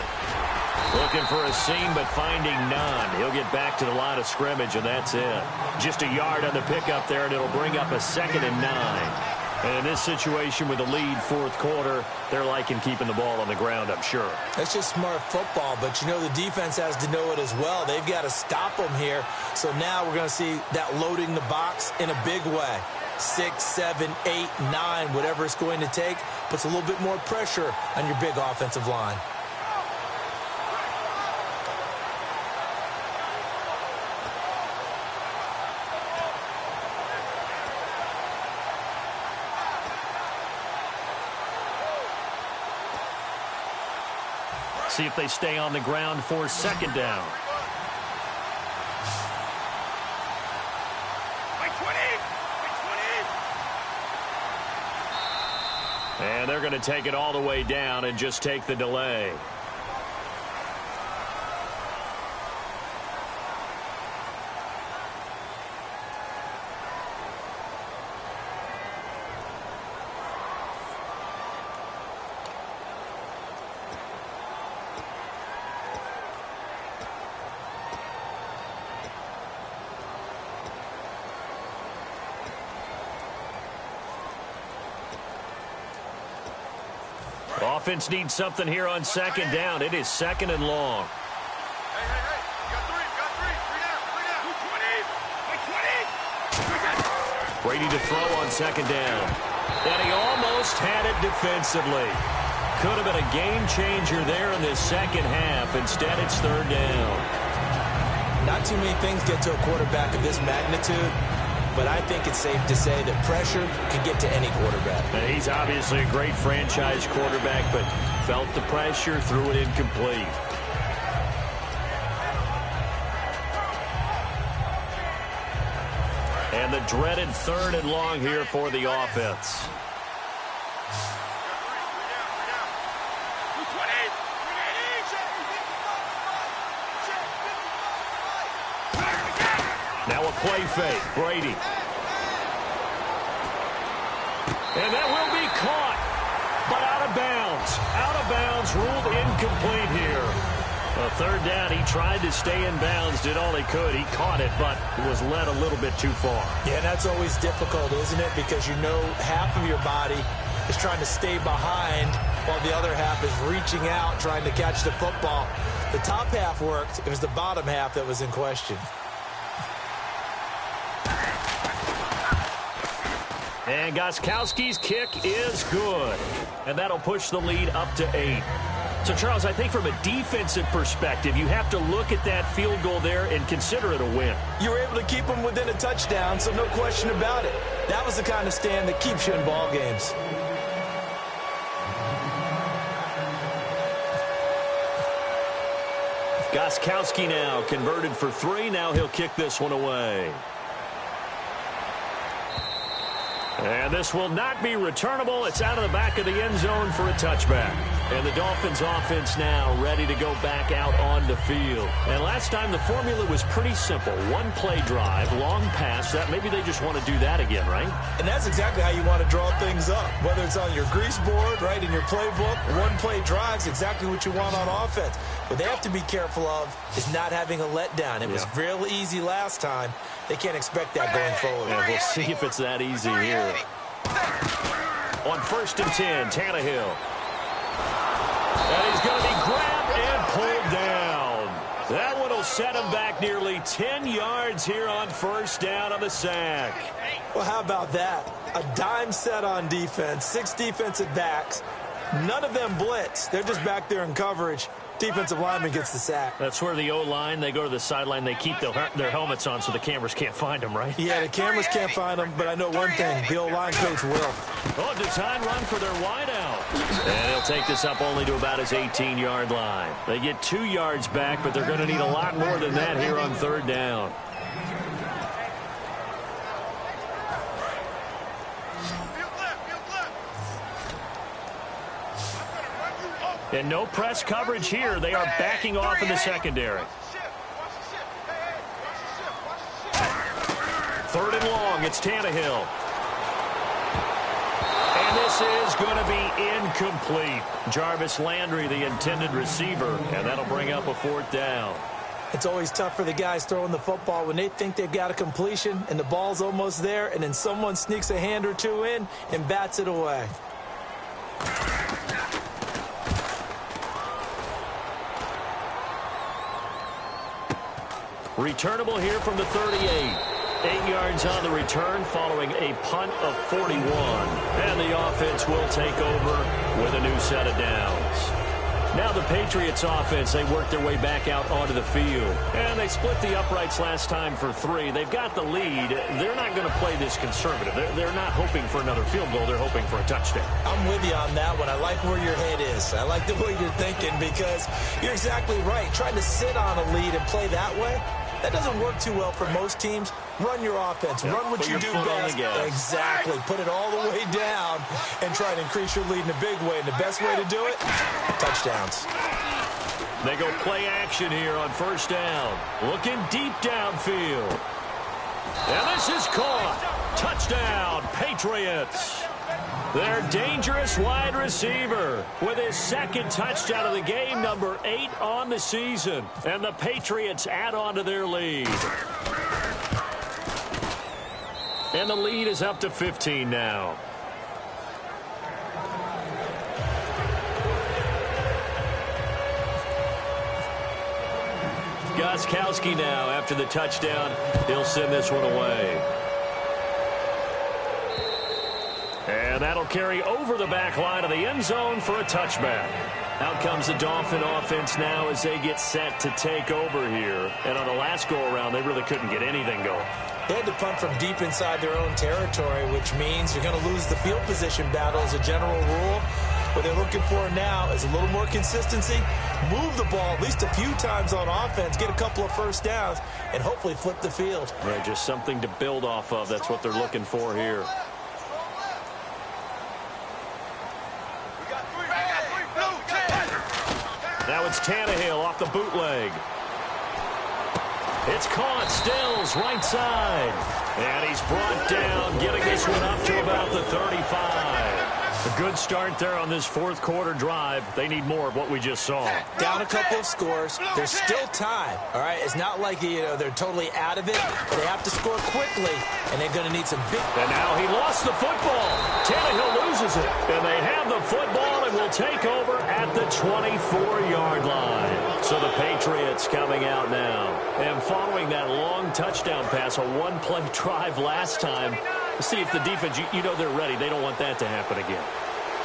B: Looking for a seam, but finding none. He'll get back to the line of scrimmage, and that's it. Just a yard on the pickup there, and it'll bring up a 2nd and 9. And in this situation with the lead 4th quarter, they're liking keeping the ball on the ground, I'm sure.
C: That's just smart football, but you know the defense has to know it as well. They've got to stop them here. So now we're going to see that loading the box in a big way. 6, 7, 8, 9, whatever it's going to take, puts a little bit more pressure on your big offensive line.
B: See if they stay on the ground for second down. And they're going to take it all the way down and just take the delay. Offense needs something here on second down. It is second and long.
D: Hey, you got three.
B: Brady to throw on second down. And he almost had it defensively. Could have been a game changer there in this second half. Instead, it's third down.
C: Not too many things get to a quarterback of this magnitude, but I think it's safe to say that pressure can get to any quarterback.
B: And he's obviously a great franchise quarterback, but felt the pressure, threw it incomplete. And the dreaded third and long here for the offense. Now a play fake. Brady. And that will be caught, but out of bounds. Out of bounds, ruled incomplete here. A third down, he tried to stay in bounds, did all he could. He caught it, but was led a little bit too far.
C: Yeah, that's always difficult, isn't it? Because you know half of your body is trying to stay behind while the other half is reaching out, trying to catch the football. The top half worked. It was the bottom half that was in question.
B: And Gostkowski's kick is good. And that'll push the lead up to 8. So, Charles, I think from a defensive perspective, you have to look at that field goal there and consider it a win.
C: You were able to keep them within a touchdown, so no question about it. That was the kind of stand that keeps you in ball games.
B: Gostkowski now converted for 3. Now he'll kick this one away. And this will not be returnable. It's out of the back of the end zone for a touchback. And the Dolphins offense now ready to go back out on the field. And last time the formula was pretty simple. One play drive, long pass. That maybe they just want to do that again, right?
C: And that's exactly how you want to draw things up. Whether it's on your grease board, right, in your playbook, one play drive's exactly what you want on offense. What they have to be careful of is not having a letdown. It was real easy last time. They can't expect that going forward.
B: Yeah, we'll see if it's that easy here. On 1st and 10, Tannehill. And he's going to be grabbed and pulled down. That one will set him back nearly 10 yards here on 1st down on the sack.
C: Well, how about that? A dime set on defense, 6 defensive backs. None of them blitz. They're just back there in coverage. Defensive lineman gets the sack.
B: That's where the O-line, they go to the sideline, they keep their helmets on so the cameras can't find them, right?
C: Yeah, the cameras can't find them, but I know one thing. The O-line coach will.
B: Oh, design run for their wideout. And he'll take this up only to about his 18-yard line. They get 2 yards back, but they're going to need a lot more than that here on 3rd down. And no press coverage here. They are backing off in the secondary. 3rd and long. It's Tannehill. And this is going to be incomplete. Jarvis Landry, the intended receiver. And that'll bring up a 4th down.
C: It's always tough for the guys throwing the football when they think they've got a completion and the ball's almost there, and then someone sneaks a hand or two in and bats it away.
B: Returnable here from the 38. 8 yards on the return following a punt of 41. And the offense will take over with a new set of downs. Now the Patriots offense, they work their way back out onto the field. And they split the uprights last time for 3. They've got the lead. They're not going to play this conservative. They're not hoping for another field goal. They're hoping for a touchdown.
C: I'm with you on that one. I like where your head is. I like the way you're thinking because you're exactly right. Trying to sit on a lead and play that way, that doesn't work too well for most teams. Run your offense. Run what you do best. Exactly. Put it all the way down and try to increase your lead in a big way. And the best way to do it, touchdowns.
B: They go play action here on first down. Looking deep downfield. And this is caught. Touchdown, Patriots. Their dangerous wide receiver with his second touchdown of the game, number 8 on the season. And the Patriots add on to their lead. And the lead is up to 15 now. Gostkowski now after the touchdown. He'll send this one away. And that'll carry over the back line of the end zone for a touchback. Out comes the Dolphin offense now as they get set to take over here. And on the last go-around, they really couldn't get anything going.
C: They had to punt from deep inside their own territory, which means you're going to lose the field position battle as a general rule. What they're looking for now is a little more consistency, move the ball at least a few times on offense, get a couple of first downs, and hopefully flip the field.
B: Yeah, just something to build off of. That's what they're looking for here. Now it's Tannehill off the bootleg. It's caught. Stills right side. And he's brought down, getting this one up to about the 35. A good start there on this fourth quarter drive. They need more of what we just saw.
C: Down a couple of scores. There's still time. All right, it's not like they're totally out of it, but they have to score quickly, and they're going to need some big.
B: And now he lost the football. Tannehill loses it, and they have the football and will take over at the 24-yard line. So the Patriots coming out now, and following that long touchdown pass, a one-play drive last time. See if the defense, you know they're ready. They don't want that to happen again.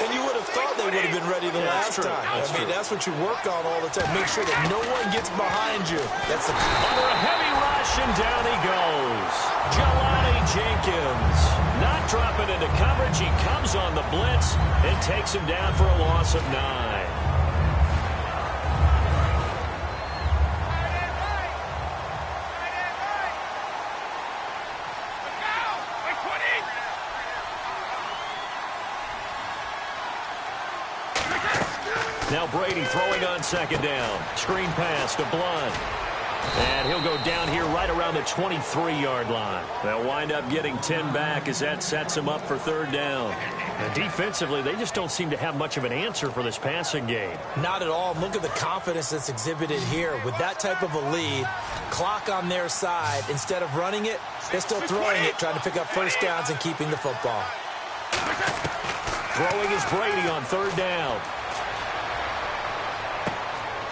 C: And you would have thought they would have been ready the last time. That's what you work on all the time. Make sure that no one gets behind you. That's
B: under a heavy rush, and down he goes. Jelani Jenkins not dropping into coverage. He comes on the blitz and takes him down for a loss of 9. Now Brady throwing on second down. Screen pass to Blunt. And he'll go down here right around the 23-yard line. They'll wind up getting 10 back as that sets him up for third down. And defensively, they just don't seem to have much of an answer for this passing game.
C: Not at all. Look at the confidence that's exhibited here. With that type of a lead, clock on their side, instead of running it, they're still throwing it, trying to pick up first downs and keeping the football.
B: Throwing is Brady on third down.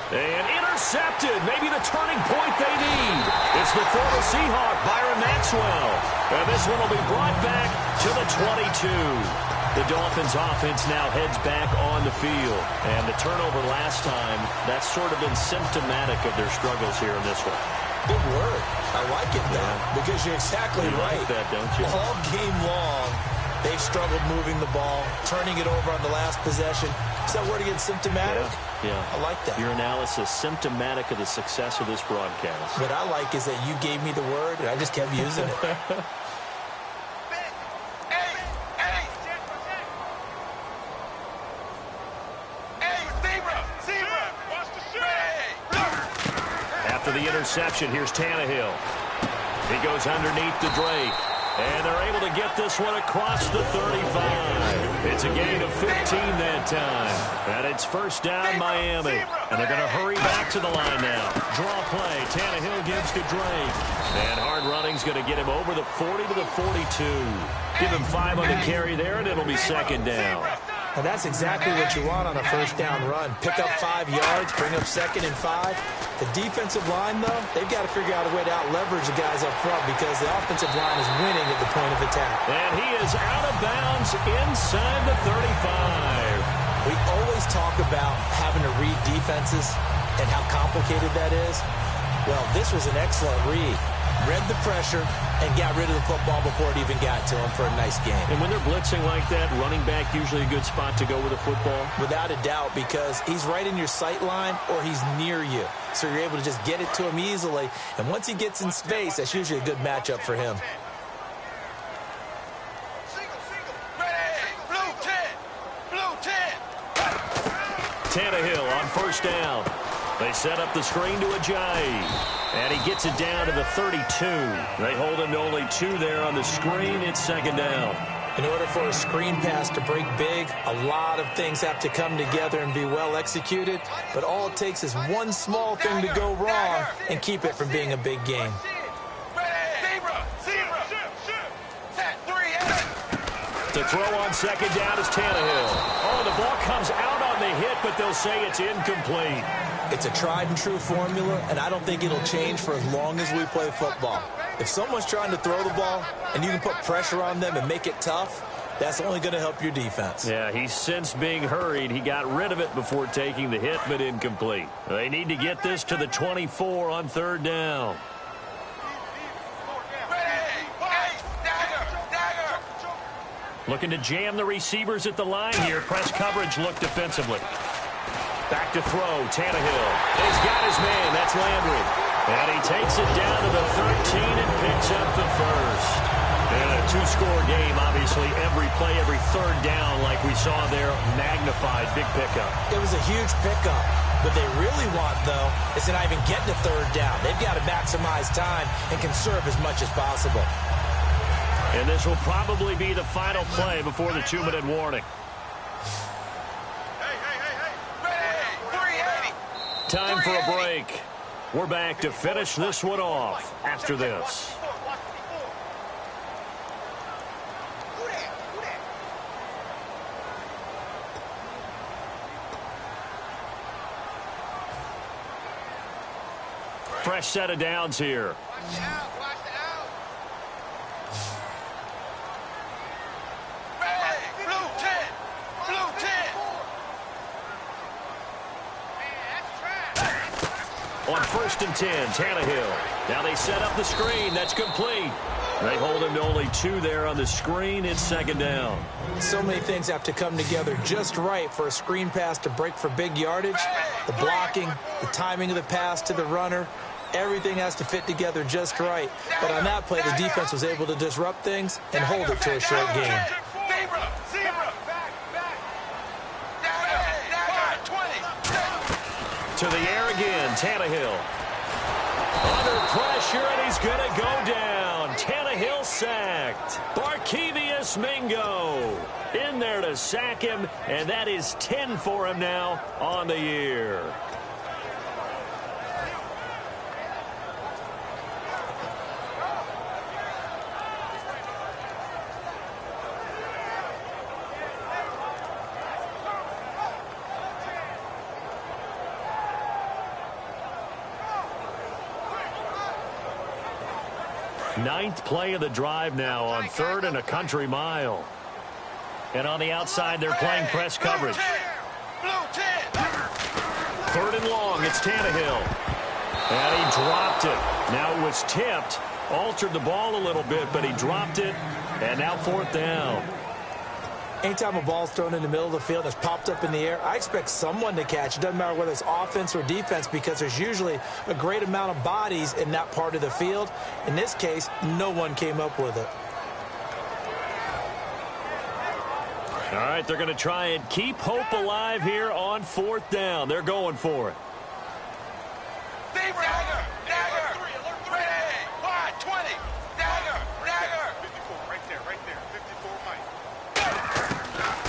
B: And intercepted. Maybe the turning point they need. It's the former Seahawk, Byron Maxwell. And this one will be brought back to the 22. The Dolphins offense now heads back on the field. And the turnover last time, that's sort of been symptomatic of their struggles here in this one.
C: Good word. I like it, though, because you're exactly right.
B: Like that, don't you?
C: All game long, they've struggled moving the ball, turning it over on the last possession. Is that word again, symptomatic?
B: Yeah.
C: I like that.
B: Your analysis, symptomatic of the success of this broadcast.
C: What I like is that you gave me the word, and I just kept using it.
B: After the interception, here's Tannehill. He goes underneath to Drake. And they're able to get this one across the 35. It's a gain of 15 that time. And it's first down, Miami. And they're going to hurry back to the line now. Draw play. Tannehill gives to Drake. And hard running's going to get him over the 40 to the 42. Give him 5 on the carry there, and it'll be second down.
C: And that's exactly what you want on a first down run. Pick up 5 yards, bring up 2nd and 5. The defensive line, though, they've got to figure out a way to out-leverage the guys up front because the offensive line is winning at the point of attack.
B: And he is out of bounds inside the 35.
C: We always talk about having to read defenses and how complicated that is. Well, this was an excellent read. Read the pressure and got rid of the football before it even got to him for a nice game.
B: And when they're blitzing like that, running back usually a good spot to go with a football?
C: Without a doubt, because he's right in your sight line or he's near you. So you're able to just get it to him easily. And once he gets in space, that's usually a good matchup for him.
B: Tannehill on first down. They set up the screen to Ajayi. And he gets it down to the 32. They hold him to only 2 there on the screen. It's 2nd down.
C: In order for a screen pass to break big, a lot of things have to come together and be well executed. But all it takes is one small thing to go wrong and keep it from being a big game.
B: To throw on 2nd down is Tannehill. Oh, the ball comes out on the hit, but they'll say it's incomplete.
C: It's a tried-and-true formula, and I don't think it'll change for as long as we play football. If someone's trying to throw the ball and you can put pressure on them and make it tough, that's only going to help your defense.
B: Yeah, he's since being hurried. He got rid of it before taking the hit, but incomplete. They need to get this to the 24 on 3rd down. Looking to jam the receivers at the line here. Press coverage look defensively. Back to throw, Tannehill. He's got his man, that's Landry. And he takes it down to the 13 and picks up the first. And a 2-score game, obviously, every play, every 3rd down, like we saw there, magnified, big pickup.
C: It was a huge pickup. What they really want, though, is to not even get to 3rd down. They've got to maximize time and conserve as much as possible.
B: And this will probably be the final play before the 2-minute warning. Time for a break. We're back to finish this one off after this. Fresh set of downs here. On 1st and 10, Tannehill. Now they set up the screen. That's complete. They hold him to only 2 there on the screen. It's 2nd down.
C: So many things have to come together just right for a screen pass to break for big yardage. The blocking, the timing of the pass to the runner, everything has to fit together just right. But on that play, the defense was able to disrupt things and hold it to a short game.
B: To the air again, Tannehill. Under pressure, and he's going to go down. Tannehill sacked. Barkevious Mingo in there to sack him, and that is 10 for him now on the year. Ninth play of the drive now on 3rd and a country mile. And on the outside, they're playing press coverage. 3rd and long, it's Tannehill. And he dropped it. Now it was tipped, altered the ball a little bit, but he dropped it. And now 4th down.
C: Anytime a ball's thrown in the middle of the field that's popped up in the air, I expect someone to catch. It doesn't matter whether it's offense or defense because there's usually a great amount of bodies in that part of the field. In this case, no one came up with it.
B: All right, they're going to try and keep hope alive here on 4th down. They're going for it.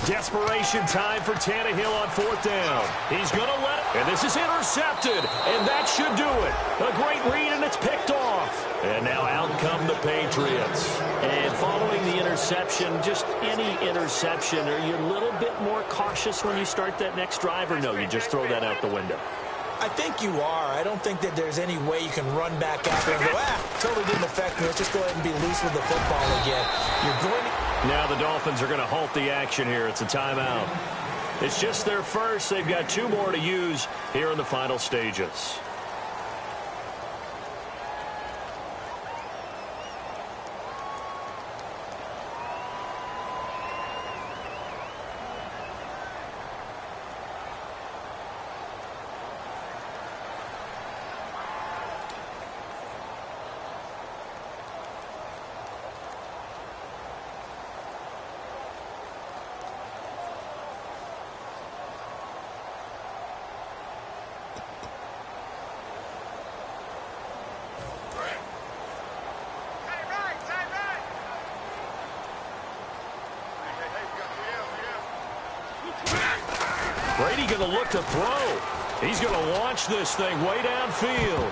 B: Desperation time for Tannehill on 4th down. He's going to let it. And this is intercepted. And that should do it. A great read, and it's picked off. And now out come the Patriots.
E: And following the interception, just any interception, are you a little bit more cautious when you start that next drive, or no, you just throw that out the window?
C: I think you are. I don't think that there's any way you can run back out there and go, totally didn't affect me. Let's just go ahead and be loose with the football again. You're going to...
B: Now the Dolphins are going to halt the action here. It's a timeout. It's just their first. They've got 2 more to use here in the final stages. Brady going to look to throw. He's going to launch this thing way downfield.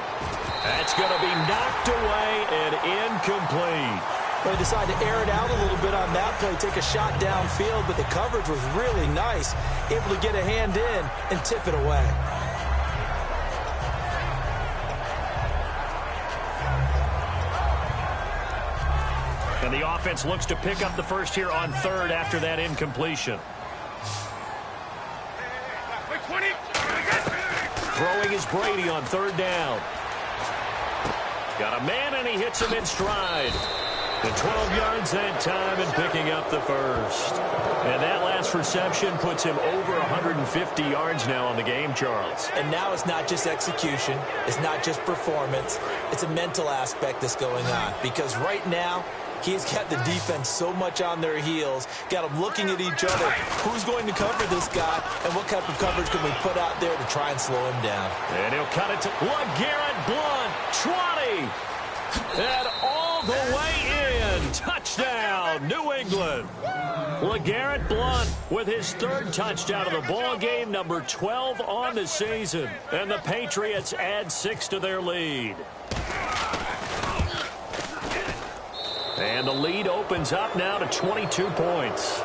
B: That's going to be knocked away and incomplete.
C: Well, he decided to air it out a little bit on that play, take a shot downfield, but the coverage was really nice. Able to get a hand in and tip it away.
B: And the offense looks to pick up the first here on 3rd after that incompletion. Throwing is Brady on 3rd down. Got a man, and he hits him in stride. And 12 yards that time and picking up the first. And that last reception puts him over 150 yards now on the game, Charles.
C: And now it's not just execution. It's not just performance. It's a mental aspect that's going on. Because right now, he's got the defense so much on their heels, got them looking at each other. Who's going to cover this guy, and what type of coverage can we put out there to try and slow him down?
B: And he'll cut it to LeGarrette Blount, 20, and all the way in. Touchdown, New England. LeGarrette Blount with his 3rd touchdown of the ball game, number 12 on the season. And the Patriots add 6 to their lead. And the lead opens up now to 22 points.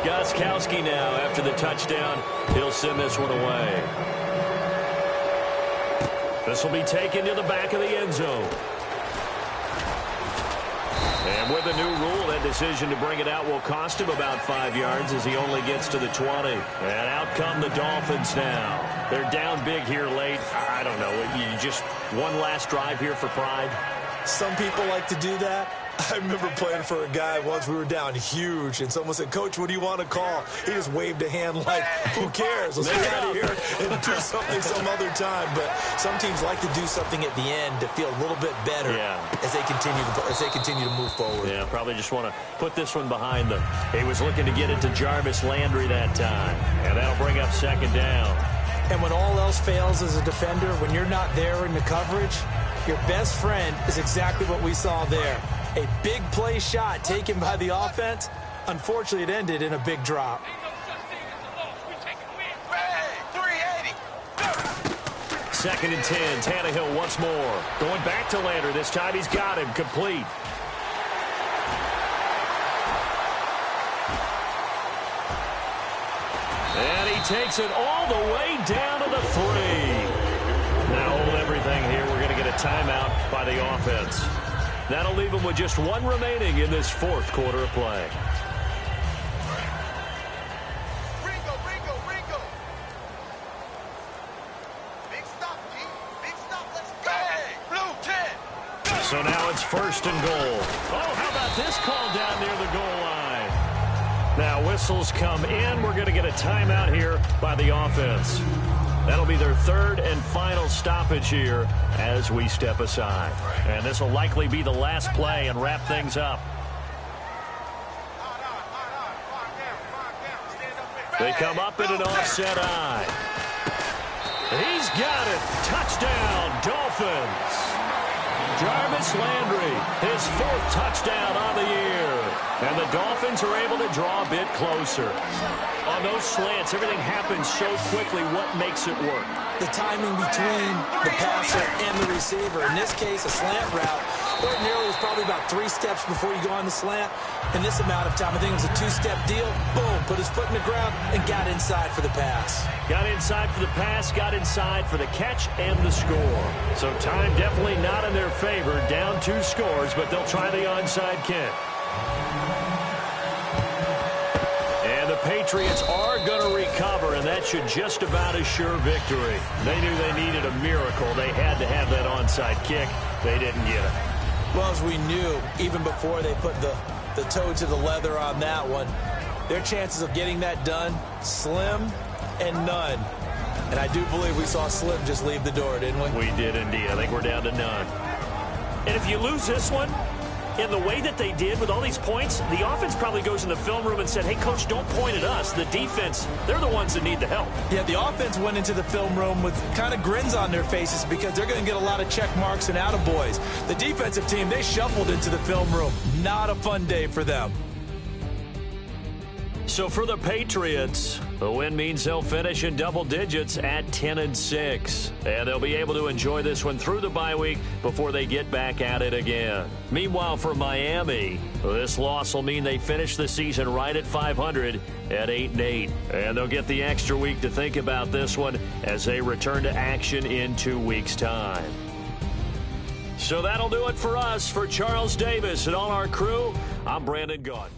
B: Gostkowski now after the touchdown. He'll send this one away. This will be taken to the back of the end zone. And with the new rule, that decision to bring it out will cost him about 5 yards as he only gets to the 20. And out come the Dolphins now. They're down big here late. I don't know. You just one last drive here for pride?
C: Some people like to do that. I remember playing for a guy once. We were down huge, and someone said, "Coach, what do you want to call?" He just waved a hand like, who cares? Let's get out of here and do something some other time. But some teams like to do something at the end to feel a little bit better as they continue to move forward.
B: Yeah, probably just want to put this one behind them. He was looking to get it to Jarvis Landry that time, and that'll bring up 2nd down.
C: And when all else fails as a defender, when you're not there in the coverage, your best friend is exactly what we saw there. A big play shot taken by the offense. Unfortunately, it ended in a big drop.
B: Second and 10. Tannehill once more. Going back to Landry. This time he's got him complete. And he takes it all the way down to the 3. Now hold everything here. We're going to get a timeout by the offense. That'll leave them with just 1 remaining in this 4th quarter of play.
D: Ringo. Big stop, G. Big stop. Let's go. Hey, blue 10.
B: So now it's 1st and goal. Oh, how about this call down near the goal line? Now whistles come in. We're going to get a timeout here by the offense. That'll be their 3rd and final stoppage here as we step aside. And this will likely be the last play and wrap things up. They come up in an offset eye. He's got it. Touchdown, Dolphins. Jarvis Landry, his 4th touchdown on the year. And the Dolphins are able to draw a bit closer. On those slants, everything happens so quickly. What makes it work?
C: The timing between the passer and the receiver. In this case, a slant route ordinarily is probably about 3 steps before you go on the slant. In this amount of time, I think it was a 2-step deal. Boom, put his foot in the ground and got inside for the pass.
B: Got inside for the pass, got inside for the catch and the score. So time definitely not in their favor. Down 2 scores, but they'll try the onside kick. And the Patriots are going to recover, and that should just about assure victory. They knew they needed a miracle. They had to have that onside kick. They didn't get it.
C: Well, as we knew, even before they put the toe to the leather on that one, their chances of getting that done, slim and none. And I do believe we saw Slim just leave the door, didn't we?
B: We did indeed. I think we're down to none. And if you lose this one, in the way that they did with all these points, the offense probably goes in the film room and said, hey, coach, don't point at us. The defense, they're the ones that need the help.
C: Yeah, the offense went into the film room with kind of grins on their faces because they're going to get a lot of check marks and attaboys. The defensive team, they shuffled into the film room. Not a fun day for them.
B: So for the Patriots, the win means they'll finish in double digits at 10-6. And they'll be able to enjoy this one through the bye week before they get back at it again. Meanwhile, for Miami, this loss will mean they finish the season right at 500 at 8-8. And they'll get the extra week to think about this one as they return to action in 2 weeks' time. So that'll do it for us. For Charles Davis and all our crew, I'm Brandon Gaudin.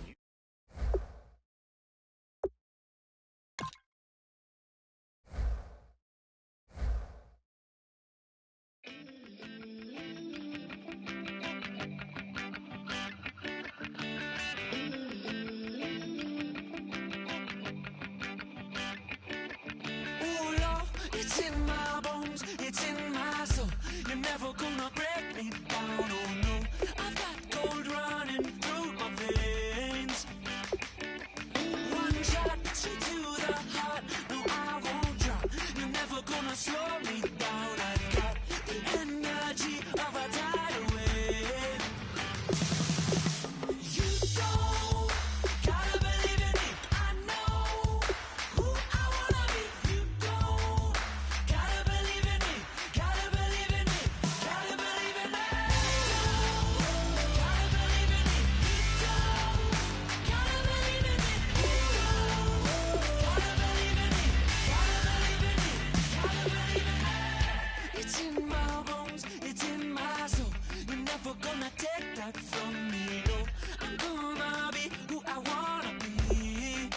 F: It's in my bones, it's in my soul. You're never gonna break me down, oh no. I've got gold running through my veins. One shot, straight to the heart. No, I won't drop. You're never gonna slow me down. I've got the energy of a tidal wave. You don't gotta believe in me. I know who I wanna be. You don't gotta believe in me. Gotta believe in me. Gotta believe in me. Gotta believe in me. You don't gotta believe in me. You don't gotta believe in me. Gotta believe in me. Gotta believe in me. It's in my bones. It's in my soul. You're never gonna take that from me. No, I'm gonna be who I wanna be.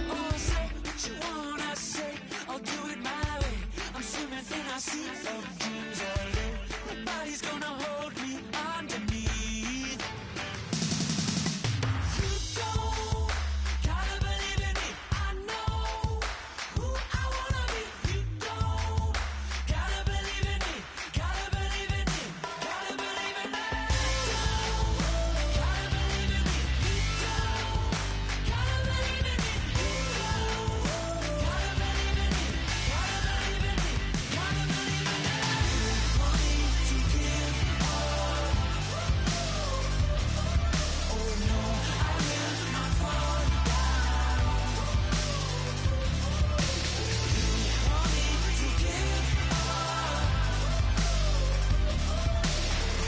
F: Oh, say what you wanna say. I'll do it my way. I'm swimming in a sea of dreams all day. Nobody's gonna hold me underneath. You don't gotta believe in me. I know who I wanna be. You don't gotta believe in me. Gotta believe in me. Gotta believe in me. Gotta believe in me. You don't gotta believe in me. You don't gotta believe in me. Gotta believe in me. Gotta believe in me. Money to give up. Oh no, I will not fall down. Money to give up.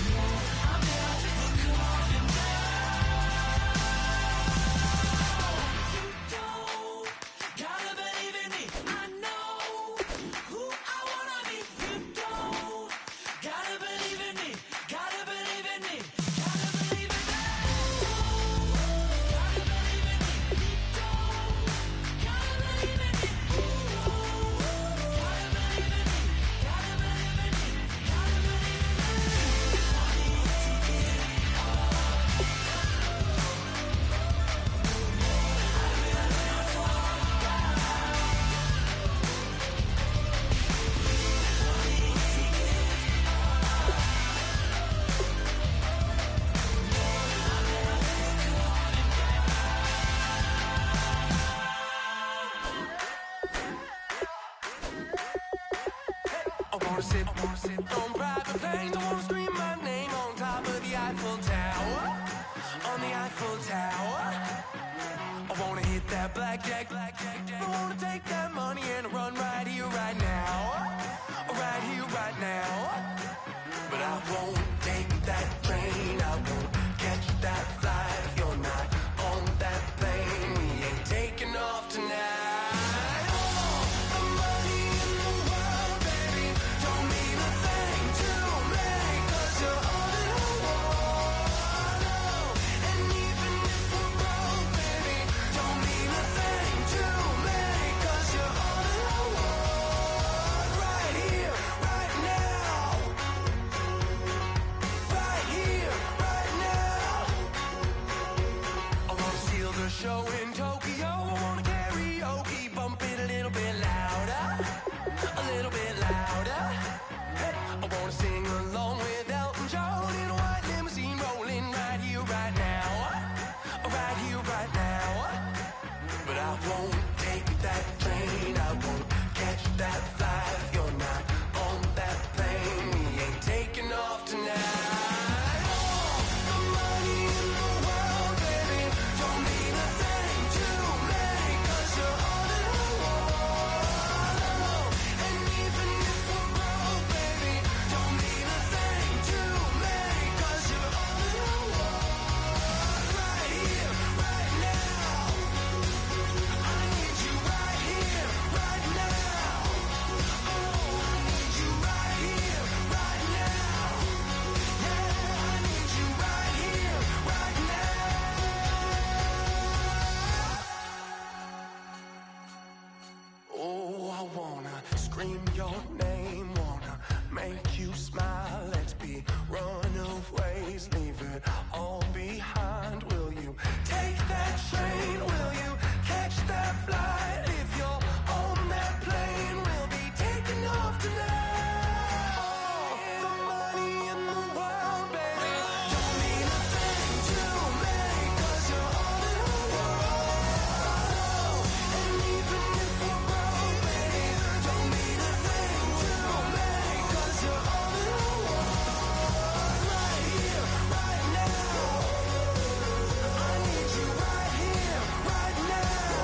F: No, I'm never coming back. You don't gotta believe in me. I know who I wanna be. You don't gotta believe in me. Gotta believe in me. Gotta believe in me. Gotta believe in me. You don't gotta believe in me. You don't gotta believe in me. Gotta believe in me. Gotta believe in me. Money to give up. I will not fall down. Money to give up. I'm never coming
D: I wanna sit on private planes. I wanna scream my name on top of the Eiffel Tower. On the
F: blackjack. I wanna take that money and run right here, right now. Right here, right now. But I won't take that train. I won't catch that flight. If you're not on that plane, we ain't taking off tonight. Show in Tokyo, I wanna karaoke, bump it a little bit louder, a little bit louder. Hey, I wanna sing along with Elton John in a white limousine rolling right here, right now, right here, right now. But I won't take that train, I won't catch that flight. If you're not on that plane, we ain't taking off tonight. Scream your name, wanna make you smile. Let's be runaways, leave it all behind. Will you take that train? Will you catch that flight? If you're on that plane, we'll be taking off tonight. The money in the world, baby, don't mean a thing to me, 'cause you're all in the world. And even if we're broke, baby, don't mean a thing to me, 'cause you're all in the world. Right here, right now. I need you right here, right now.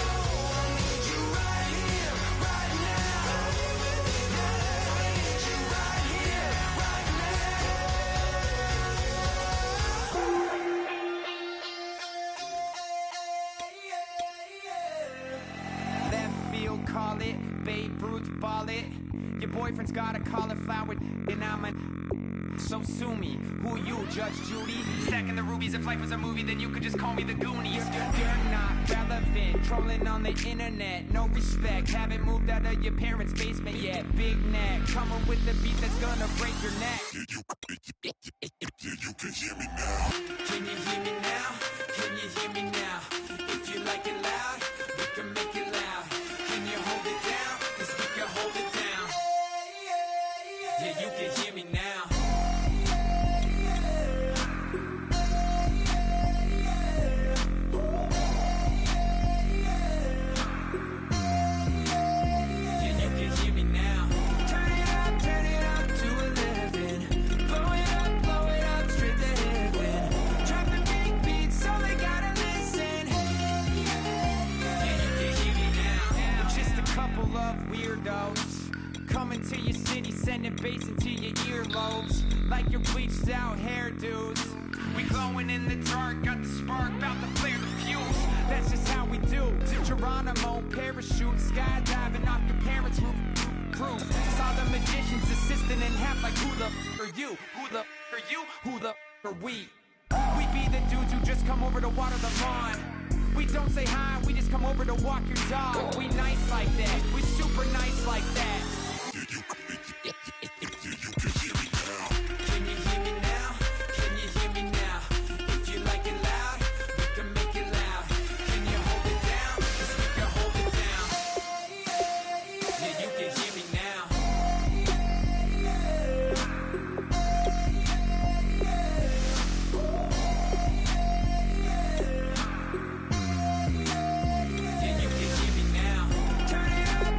F: Oh, I need you right here, right now. Yeah, I need you right here, right now.
G: Left field, call it. Babe Ruth, ball it. Your boyfriend's got a cauliflower, and I'm a. So sue me. Who you, Judge Judy? Stacking the rubies. If life was a movie, then you could just call me the Goonies. You're not relevant. Trolling on the internet. No respect. Haven't moved out of your parents' basement yet. Big neck. Coming with the beat that's gonna break your neck.
H: You can hear me now.
G: Can you hear me now? Can you hear me now? If you like it loud, we can make it loud. Can you hold it down? 'Cause we can hold it down. Yeah, you can hear me now. Yeah, you can hear me now. Turn it up to 11. Blow it up straight to heaven. Dropping big beats, so they gotta listen. Yeah, you can hear me now. We're just a couple of weirdos coming to your city, sending bass into your earlobes like your bleached out hairdos. We glowing in the dark, got the spark, about to flare the fuse. That's just how we do. Geronimo, parachute, skydiving off your parents' roof. Crew, saw the magician's assistant in half like who the are you? Who the are you? Who the are we? We be the dudes who just come over to water the lawn. We don't say hi, we just come over to walk your dog. We nice like that, we super nice like that.
H: You can hear me now.
G: Can you hear me now? Can you hear me now? If you like it loud, we can make it loud. Can you hold it down? 'Cause we can hold it down. Yeah, you can hear me now. Yeah, you can hear me now. Turn it up.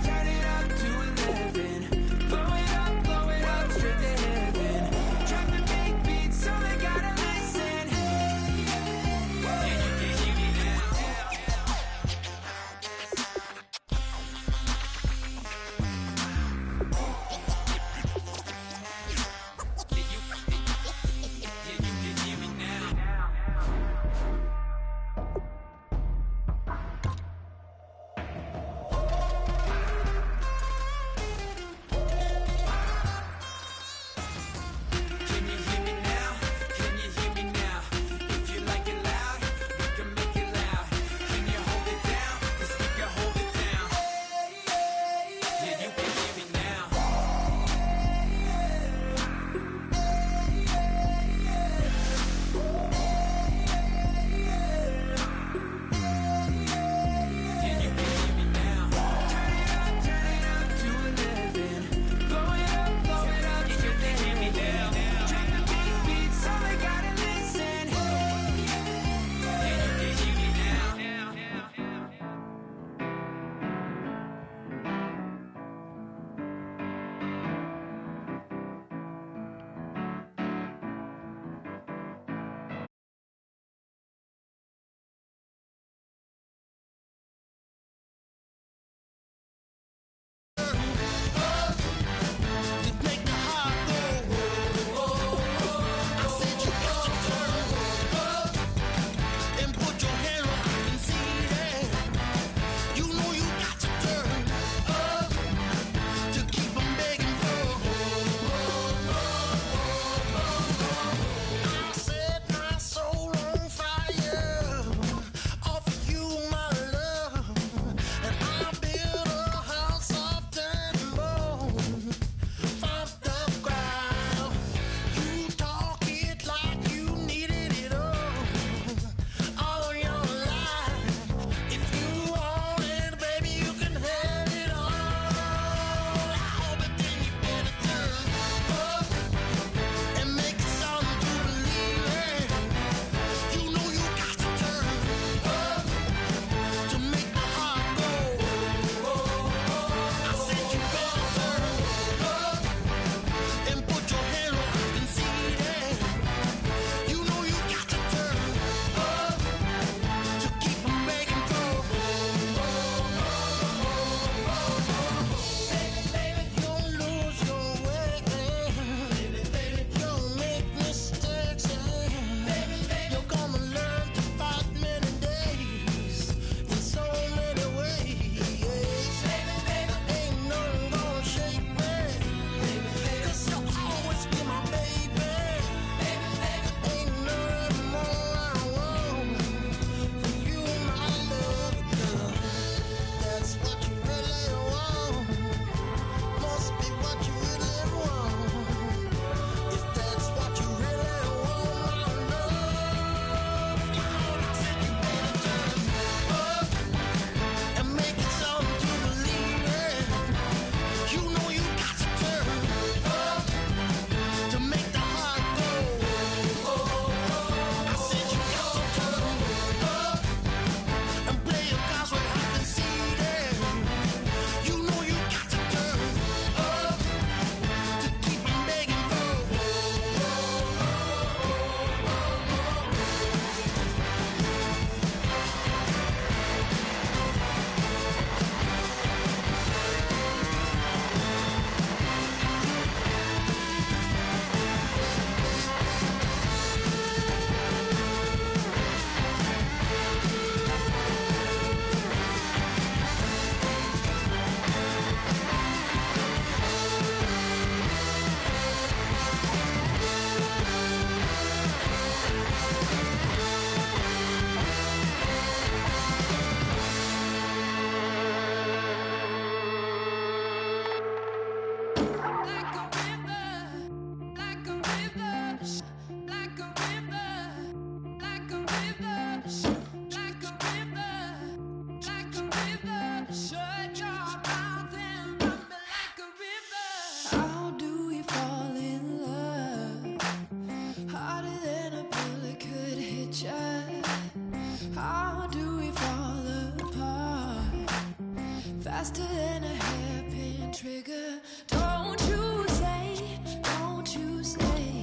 G: than a hairpin trigger. Don't you say, don't you say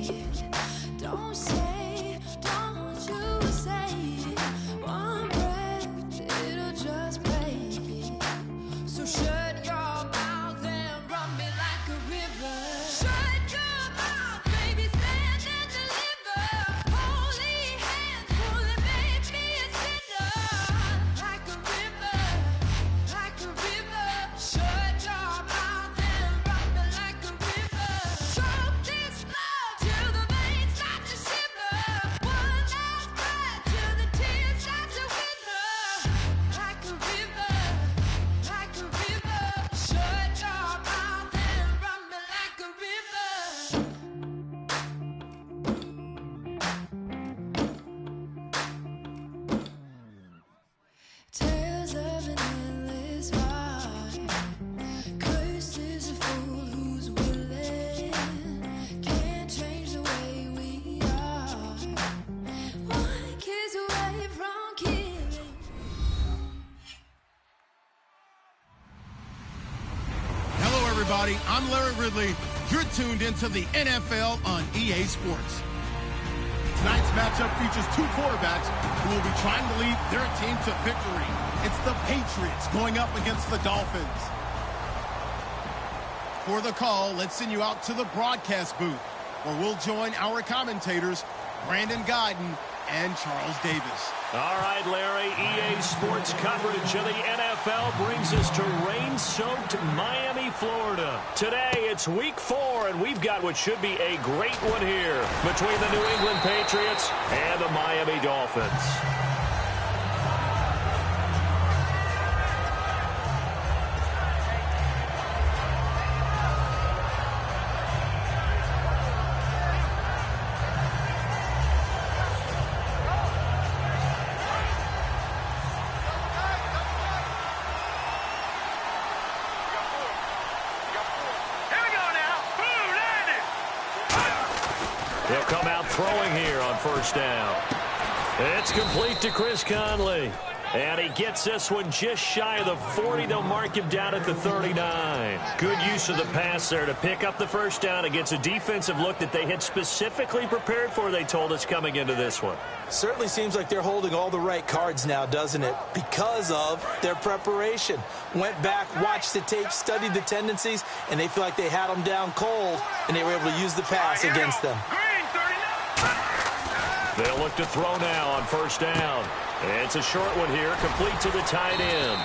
G: it. Don't say, don't you say it. One breath, it'll just break it. So shut your mouth and run me like a river. Shut your mouth, baby, stand and deliver. Holy hands, pulling, make me a sinner. Like a river, like a river. Shut your mouth and run me like a river. Choke this love till the veins start to shiver. One last breath till the tears start to wither. Like a river, like a river. Shut your mouth and run me like a river. Tales of an endless ride. Cursed is a fool who's willing. Can't change the way we are. One kiss away from killing.
A: Hello, everybody. I'm Larry Ridley. You're tuned into the NFL on EA Sports. Tonight's matchup features two quarterbacks who will be trying to lead their team to victory. It's the Patriots going up against the Dolphins. For the call, let's send you out to the broadcast booth, where we'll join our commentators, Brandon Guyton and Charles Davis.
B: All right, Larry, EA Sports coverage of the NFL brings us to rain-soaked Miami, Florida. Today, it's Week 4, and we've got what should be a great one here between the New England Patriots and the Miami Dolphins. He'll come out throwing here on first down. It's complete to Chris Conley. And he gets this one just shy of the 40. They'll mark him down at the 39. Good use of the pass there to pick up the first down against a defensive look that they had specifically prepared for, they told us, coming into this one.
C: Certainly seems like they're holding all the right cards now, doesn't it? Because of their preparation. Went back, watched the tape, studied the tendencies, and they feel like they had them down cold, and they were able to use the pass against them.
B: They'll look to throw now on first down. It's a short one here, complete to the tight end.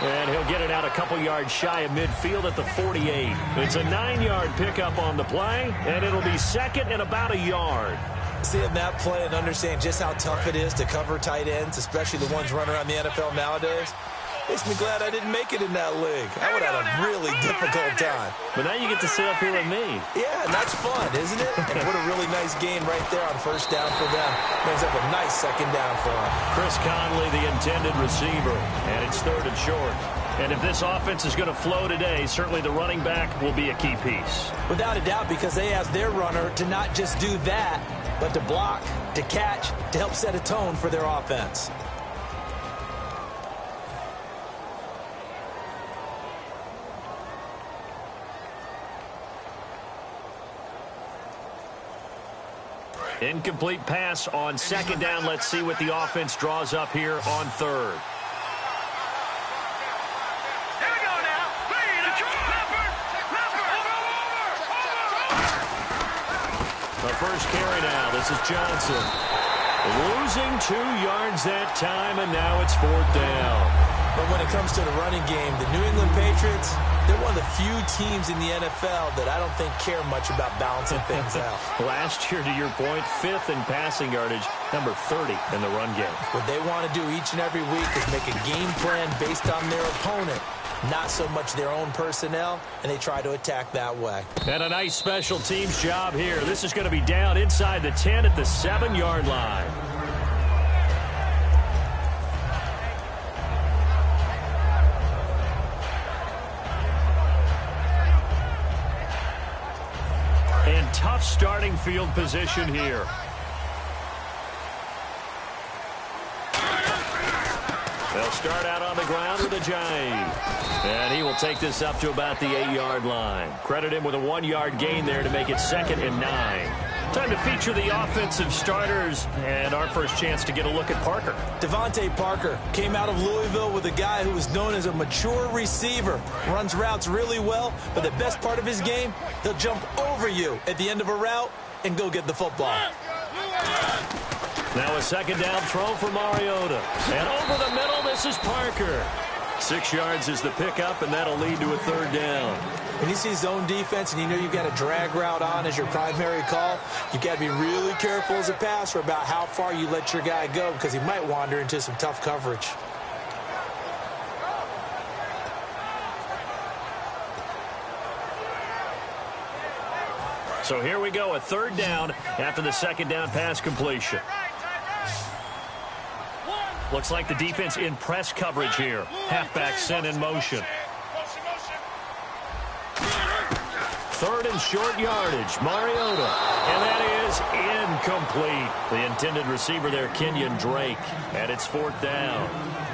B: And he'll get it out a couple yards shy of midfield at the 48. It's a 9-yard pickup on the play, and it'll be second and about a yard.
C: Seeing that play and understand just how tough it is to cover tight ends, especially the ones running around the NFL nowadays, makes me glad I didn't make it in that league. I would have had a really difficult time.
B: But now you get to sit up here with me.
C: Yeah, and that's fun, isn't it? And what a really nice game right there on first down for them. Brings up a nice second down for them.
B: Chris Conley, the intended receiver, and it's third and short. And if this offense is going to flow today, certainly the running back will be a key piece.
C: Without a doubt, because they ask their runner to not just do that, but to block, to catch, to help set a tone for their offense.
B: Incomplete pass on second down. Let's see what the offense draws up here on third.
D: Here we go now.
B: The first carry now. This is Johnson. Losing 2 yards that time, and now it's fourth down.
C: But when it comes to the running game, the New England Patriots, they're one of the few teams in the NFL that I don't think care much about balancing things out.
B: Last year, to your point, 5th in passing yardage, number 30 in the run game.
C: What they want to do each and every week is make a game plan based on their opponent, not so much their own personnel, and they try to attack that way.
B: And a nice special teams job here. This is going to be down inside the 10 at the 7-yard line. And tough starting field position here. They'll start out on the ground with a Giant. And he will take this up to about the 8-yard line. Credit him with a 1-yard gain there to make it 2nd and 9. Time to feature the offensive starters, and our first chance to get a look at Parker.
C: Devontae Parker came out of Louisville with a guy who was known as a mature receiver. Runs routes really well, but the best part of his game, he'll jump over you at the end of a route and go get the football.
B: Now a 2nd down throw for Mariota. And over the middle, this is Parker. 6 yards is the pickup, and that'll lead to a 3rd down.
C: When you see zone defense and you know you've got a drag route on as your primary call, you've got to be really careful as a passer about how far you let your guy go because he might wander into some tough coverage.
B: So here we go, a 3rd down after the 2nd down pass completion. Looks like the defense in press coverage here. Halfback sent in motion. 3rd and short yardage, Mariota. And that is incomplete. The intended receiver there, Kenyon Drake. And it's 4th down.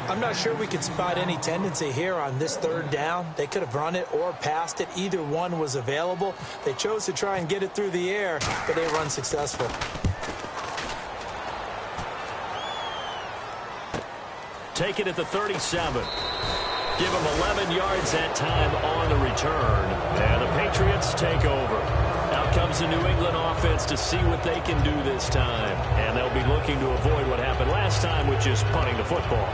C: I'm not sure we could spot any tendency here on this 3rd down. They could have run it or passed it. Either one was available. They chose to try and get it through the air, but they were unsuccessful.
B: Take it at the 37. Give them 11 yards that time on the return. And the Patriots take over. Out comes the New England offense to see what they can do this time. And they'll be looking to avoid what happened last time, which is punting the football.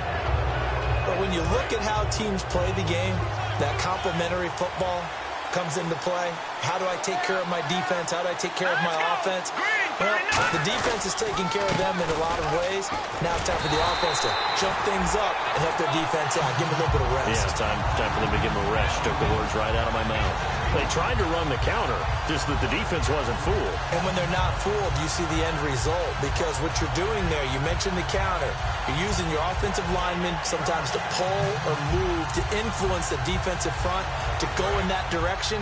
C: But when you look at how teams play the game, that complementary football comes into play. How do I take care of my defense? How do I take care of my offense? Well, the defense is taking care of them in a lot of ways. Now it's time for the offense to jump things up and help their defense out. Give them a little bit of rest.
B: Yeah, it's time for them to give them a rest. Took the words right out of my mouth. They tried to run the counter, just that the defense wasn't fooled.
C: And when they're not fooled, you see the end result. Because what you're doing there, you mentioned the counter. You're using your offensive linemen sometimes to pull or move to influence the defensive front to go in that direction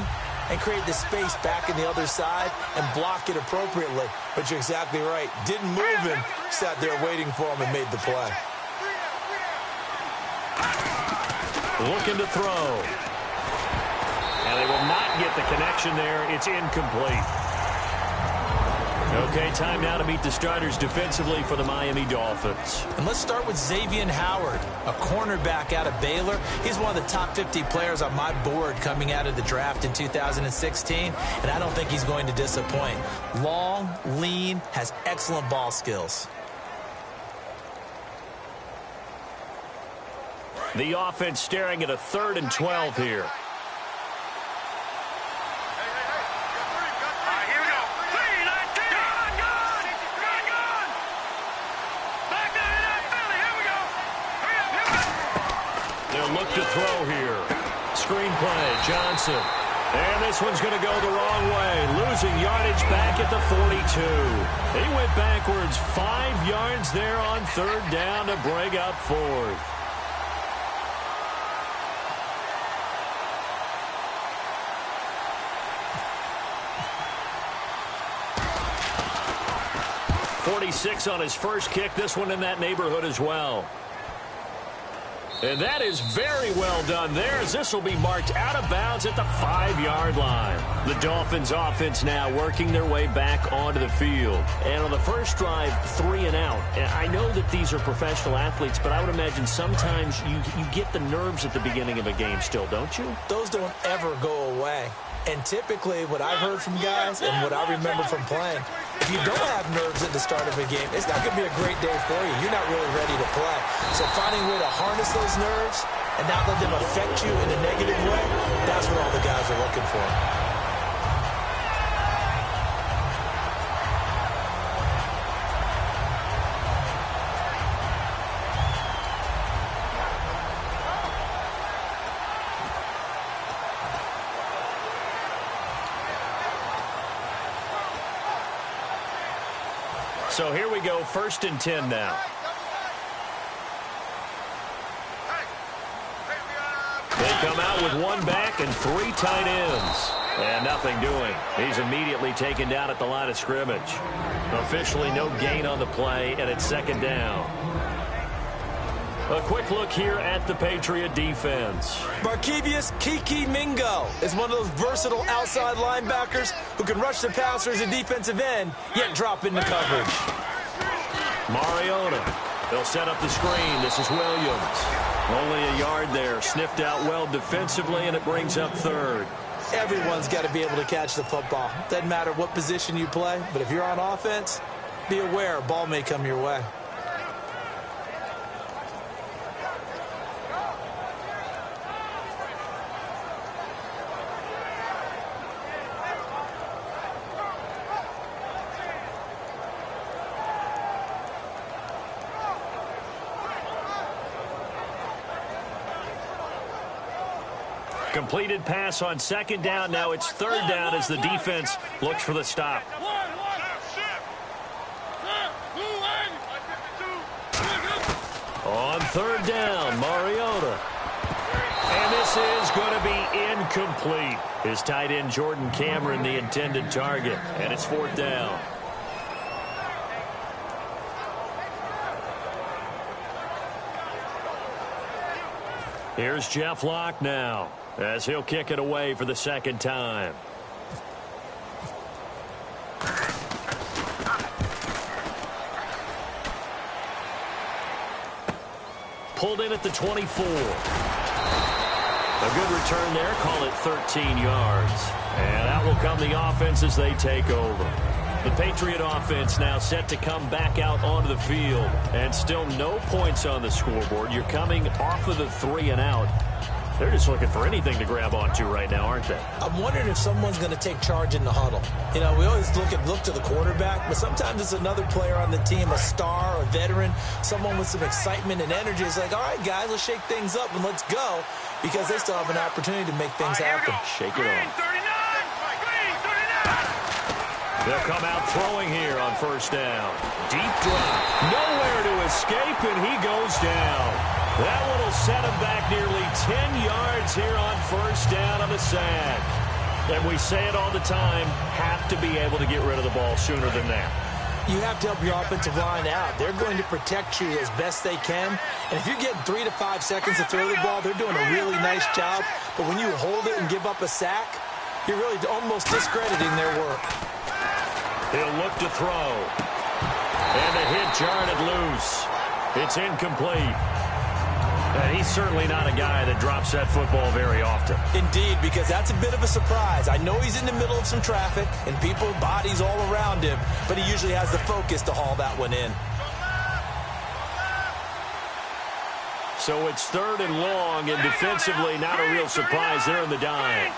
C: and create the space back in the other side and block it appropriately. But you're exactly right. Didn't move him, sat there waiting for him and made the play.
B: Looking to throw. And they will not get the connection there. It's incomplete. Okay, time now to meet the starters defensively for the Miami Dolphins.
C: And let's start with Xavier Howard, a cornerback out of Baylor. He's one of the top 50 players on my board coming out of the draft in 2016, and I don't think he's going to disappoint. Long, lean, has excellent ball skills.
B: The offense staring at a 3rd and 12 here. Look to throw here. Screenplay, Johnson. And this one's going to go the wrong way. Losing yardage back at the 42. He went backwards 5 yards there on 3rd down to break up 4th. .46 on his first kick. This one in that neighborhood as well. And that is very well done there, as this will be marked out of bounds at the 5-yard line. The Dolphins offense now working their way back onto the field. And on the first drive, 3 and out. And I know that these are professional athletes, but I would imagine sometimes you get the nerves at the beginning of a game still, don't you?
C: Those don't ever go away. And typically what I've heard from guys and what I remember from playing, if you don't have nerves at the start of a game, it's not going to be a great day for you. You're not really ready to play. So finding a way to harness those nerves and not let them affect you in a negative way, that's what all the guys are looking for.
B: So here we go, 1st and 10 now. They come out with 1 back and 3 tight ends. And nothing doing. He's immediately taken down at the line of scrimmage. Officially no gain on the play, and it's 2nd down. A quick look here at the Patriot defense.
C: Markevius Kiki Mingo is one of those versatile outside linebackers who can rush the passer as a defensive end, yet drop into coverage.
B: Mariota. They'll set up the screen. This is Williams. Only a yard there. Sniffed out well defensively, and it brings up third.
C: Everyone's got to be able to catch the football. Doesn't matter what position you play, but if you're on offense, be aware a ball may come your way.
B: Completed pass on second down. Now it's third down as the defense looks for the stop. On third down, Mariota. And this is going to be incomplete. His tight end, Jordan Cameron, the intended target. And it's fourth down. Here's Jeff Locke now, as he'll kick it away for the second time. Pulled in at the 24. A good return there, call it 13 yards. And that will come the offense as they take over. The Patriot offense now set to come back out onto the field. And still no points on the scoreboard. You're coming off of the 3-and-out. They're just looking for anything to grab onto right now, aren't they?
C: I'm wondering if someone's going to take charge in the huddle. You know, we always look to the quarterback, but sometimes it's another player on the team, a star, a veteran, someone with some excitement and energy. It's like, all right, guys, let's shake things up and let's go, because they still have an opportunity to make things happen.
B: Shake it off. They'll come out throwing here on first down. Deep drop. Nowhere to escape, and he goes down. That one will set him back nearly 10 yards here on first down on the sack. And we say it all the time, have to be able to get rid of the ball sooner than that.
C: You have to help your offensive line out. They're going to protect you as best they can. And if you're getting 3 to 5 seconds to throw the ball, they're doing a really nice job. But when you hold it and give up a sack, you're really almost discrediting their work.
B: He'll look to throw. And the hit jarred it loose. It's incomplete. And he's certainly not a guy that drops that football very often.
C: Indeed, because that's a bit of a surprise. I know he's in the middle of some traffic and people, bodies all around him, but he usually has the focus to haul that one in.
B: So it's third and long, and defensively not a real surprise there in the dime.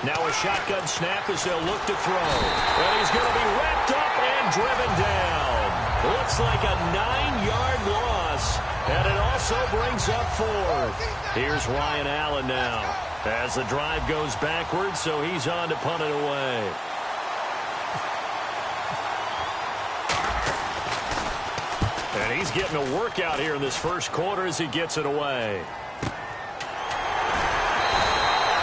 B: Now a shotgun snap as they'll look to throw. And he's going to be wrapped up and driven down. Looks like a 9-yard loss. And it also brings up fourth. Here's Ryan Allen now as the drive goes backwards, so he's on to punt it away. And he's getting a workout here in this first quarter as he gets it away.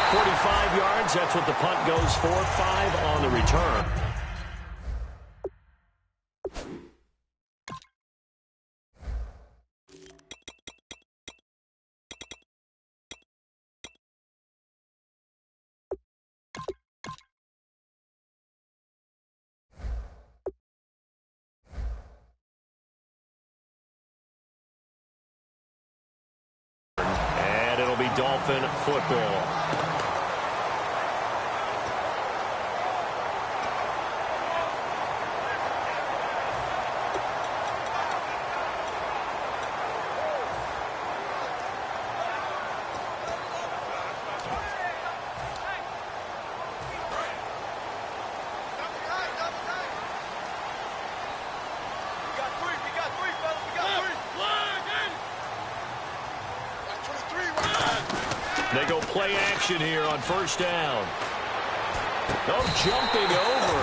B: 45 yards, that's what the punt goes for. 5 on the return. And it'll be Dolphin football. They go play action here on first down. No jumping over.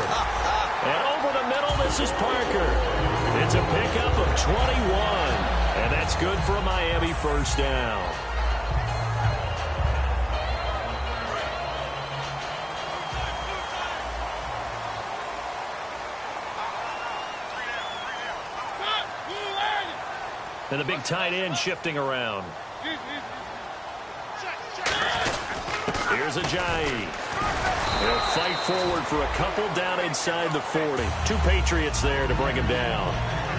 B: And over the middle, this is Parker. It's a pickup of 21. And that's good for a Miami first down. And the big tight end shifting around. Here's Ajayi. They'll fight forward for a couple down inside the 40. 2 Patriots there to bring him down.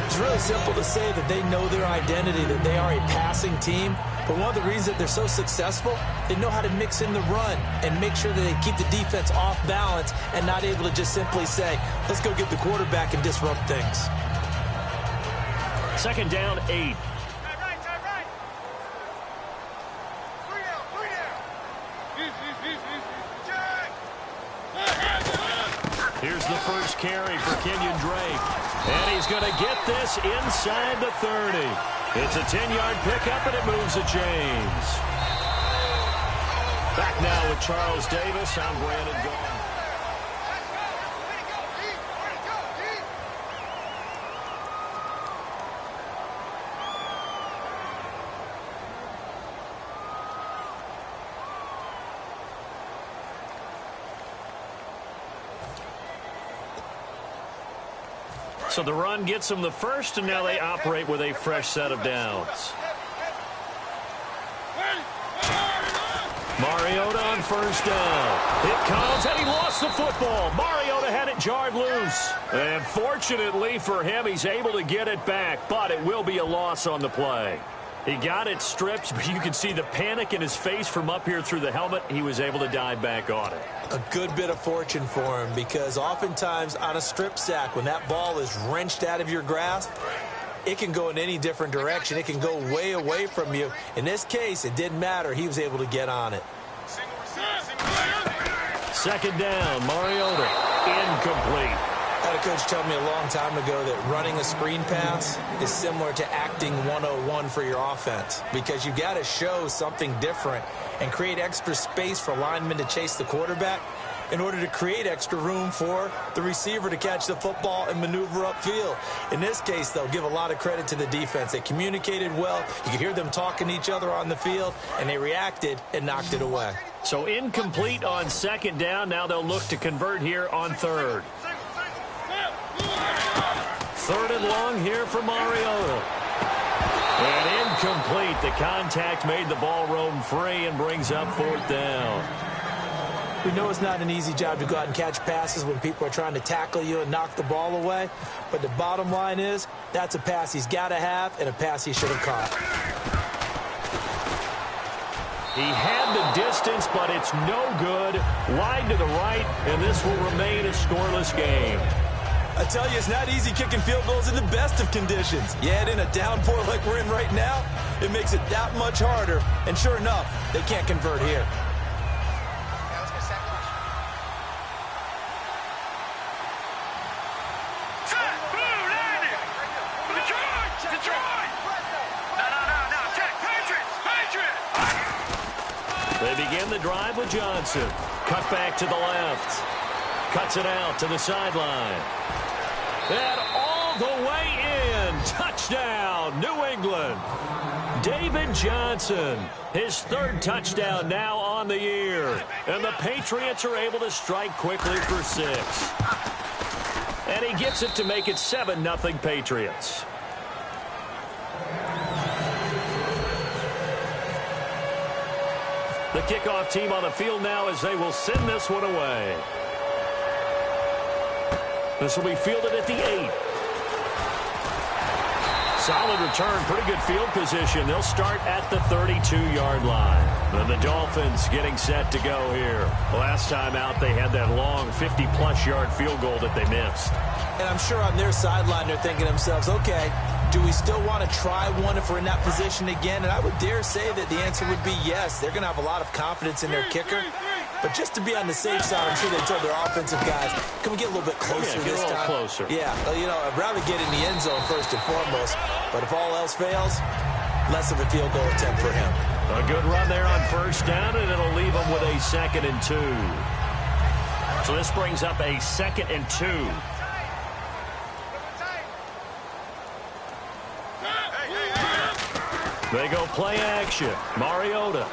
C: It's really simple to say that they know their identity, that they are a passing team. But one of the reasons that they're so successful, they know how to mix in the run and make sure that they keep the defense off balance and not able to just simply say, let's go get the quarterback and disrupt things.
B: 2nd down, 8. Here's the first carry for Kenyon Drake. And he's going to get this inside the 30. It's a 10-yard pickup, and it moves the chains. Back now with Charles Davis. I'm Brandon Gaughan. So the run gets them the first, and now they operate with a fresh set of downs. Mariota on 1st down. It comes, and he lost the football. Mariota had it jarred loose. And fortunately for him, he's able to get it back, but it will be a loss on the play. He got it stripped, but you can see the panic in his face from up here through the helmet. He was able to dive back on it.
C: A good bit of fortune for him, because oftentimes on a strip sack, when that ball is wrenched out of your grasp, it can go in any different direction. It can go way away from you. In this case, it didn't matter. He was able to get on it.
B: 2nd down, Mariota, incomplete.
C: I had a coach tell me a long time ago that running a screen pass is similar to acting 101 for your offense, because you've got to show something different and create extra space for linemen to chase the quarterback in order to create extra room for the receiver to catch the football and maneuver upfield. In this case, they'll give a lot of credit to the defense. They communicated well. You could hear them talking to each other on the field, and they reacted and knocked it away.
B: So incomplete on 2nd down. Now they'll look to convert here on 3rd. 3rd and long here for Mariota. And incomplete. The contact made the ball roam free and brings up 4th down.
C: We know it's not an easy job to go out and catch passes when people are trying to tackle you and knock the ball away. But the bottom line is, that's a pass he's got to have and a pass he should have caught.
B: He had the distance, but it's no good. Wide to the right, and this will remain a scoreless game.
C: I tell you, it's not easy kicking field goals in the best of conditions. Yet in a downpour like we're in right now, it makes it that much harder. And sure enough, they can't convert here.
B: They begin the drive with Johnson. Cut back to the left. Cuts it out to the sideline. And all the way in. Touchdown, New England. David Johnson, his 3rd touchdown now on the year. And the Patriots are able to strike quickly for 6. And he gets it to make it 7-0 Patriots. The kickoff team on the field now as they will send this one away. This will be fielded at the 8. Solid return, pretty good field position. They'll start at the 32-yard line. And the Dolphins getting set to go here. Last time out, they had that long 50-plus yard field goal that they missed.
C: And I'm sure on their sideline, they're thinking to themselves, okay, do we still want to try one if we're in that position again? And I would dare say that the answer would be yes. They're going to have a lot of confidence in their kicker. But just to be on the safe side, I'm sure they told their offensive guys, can we get a little bit closer this time?
B: Get a little closer.
C: Yeah, you know, I'd rather get in the end zone first and foremost. But if all else fails, less of a field goal attempt for him.
B: A good run there on 1st down, and it'll leave them with a 2nd and 2. So this brings up a 2nd and 2. They go play action. Mariota.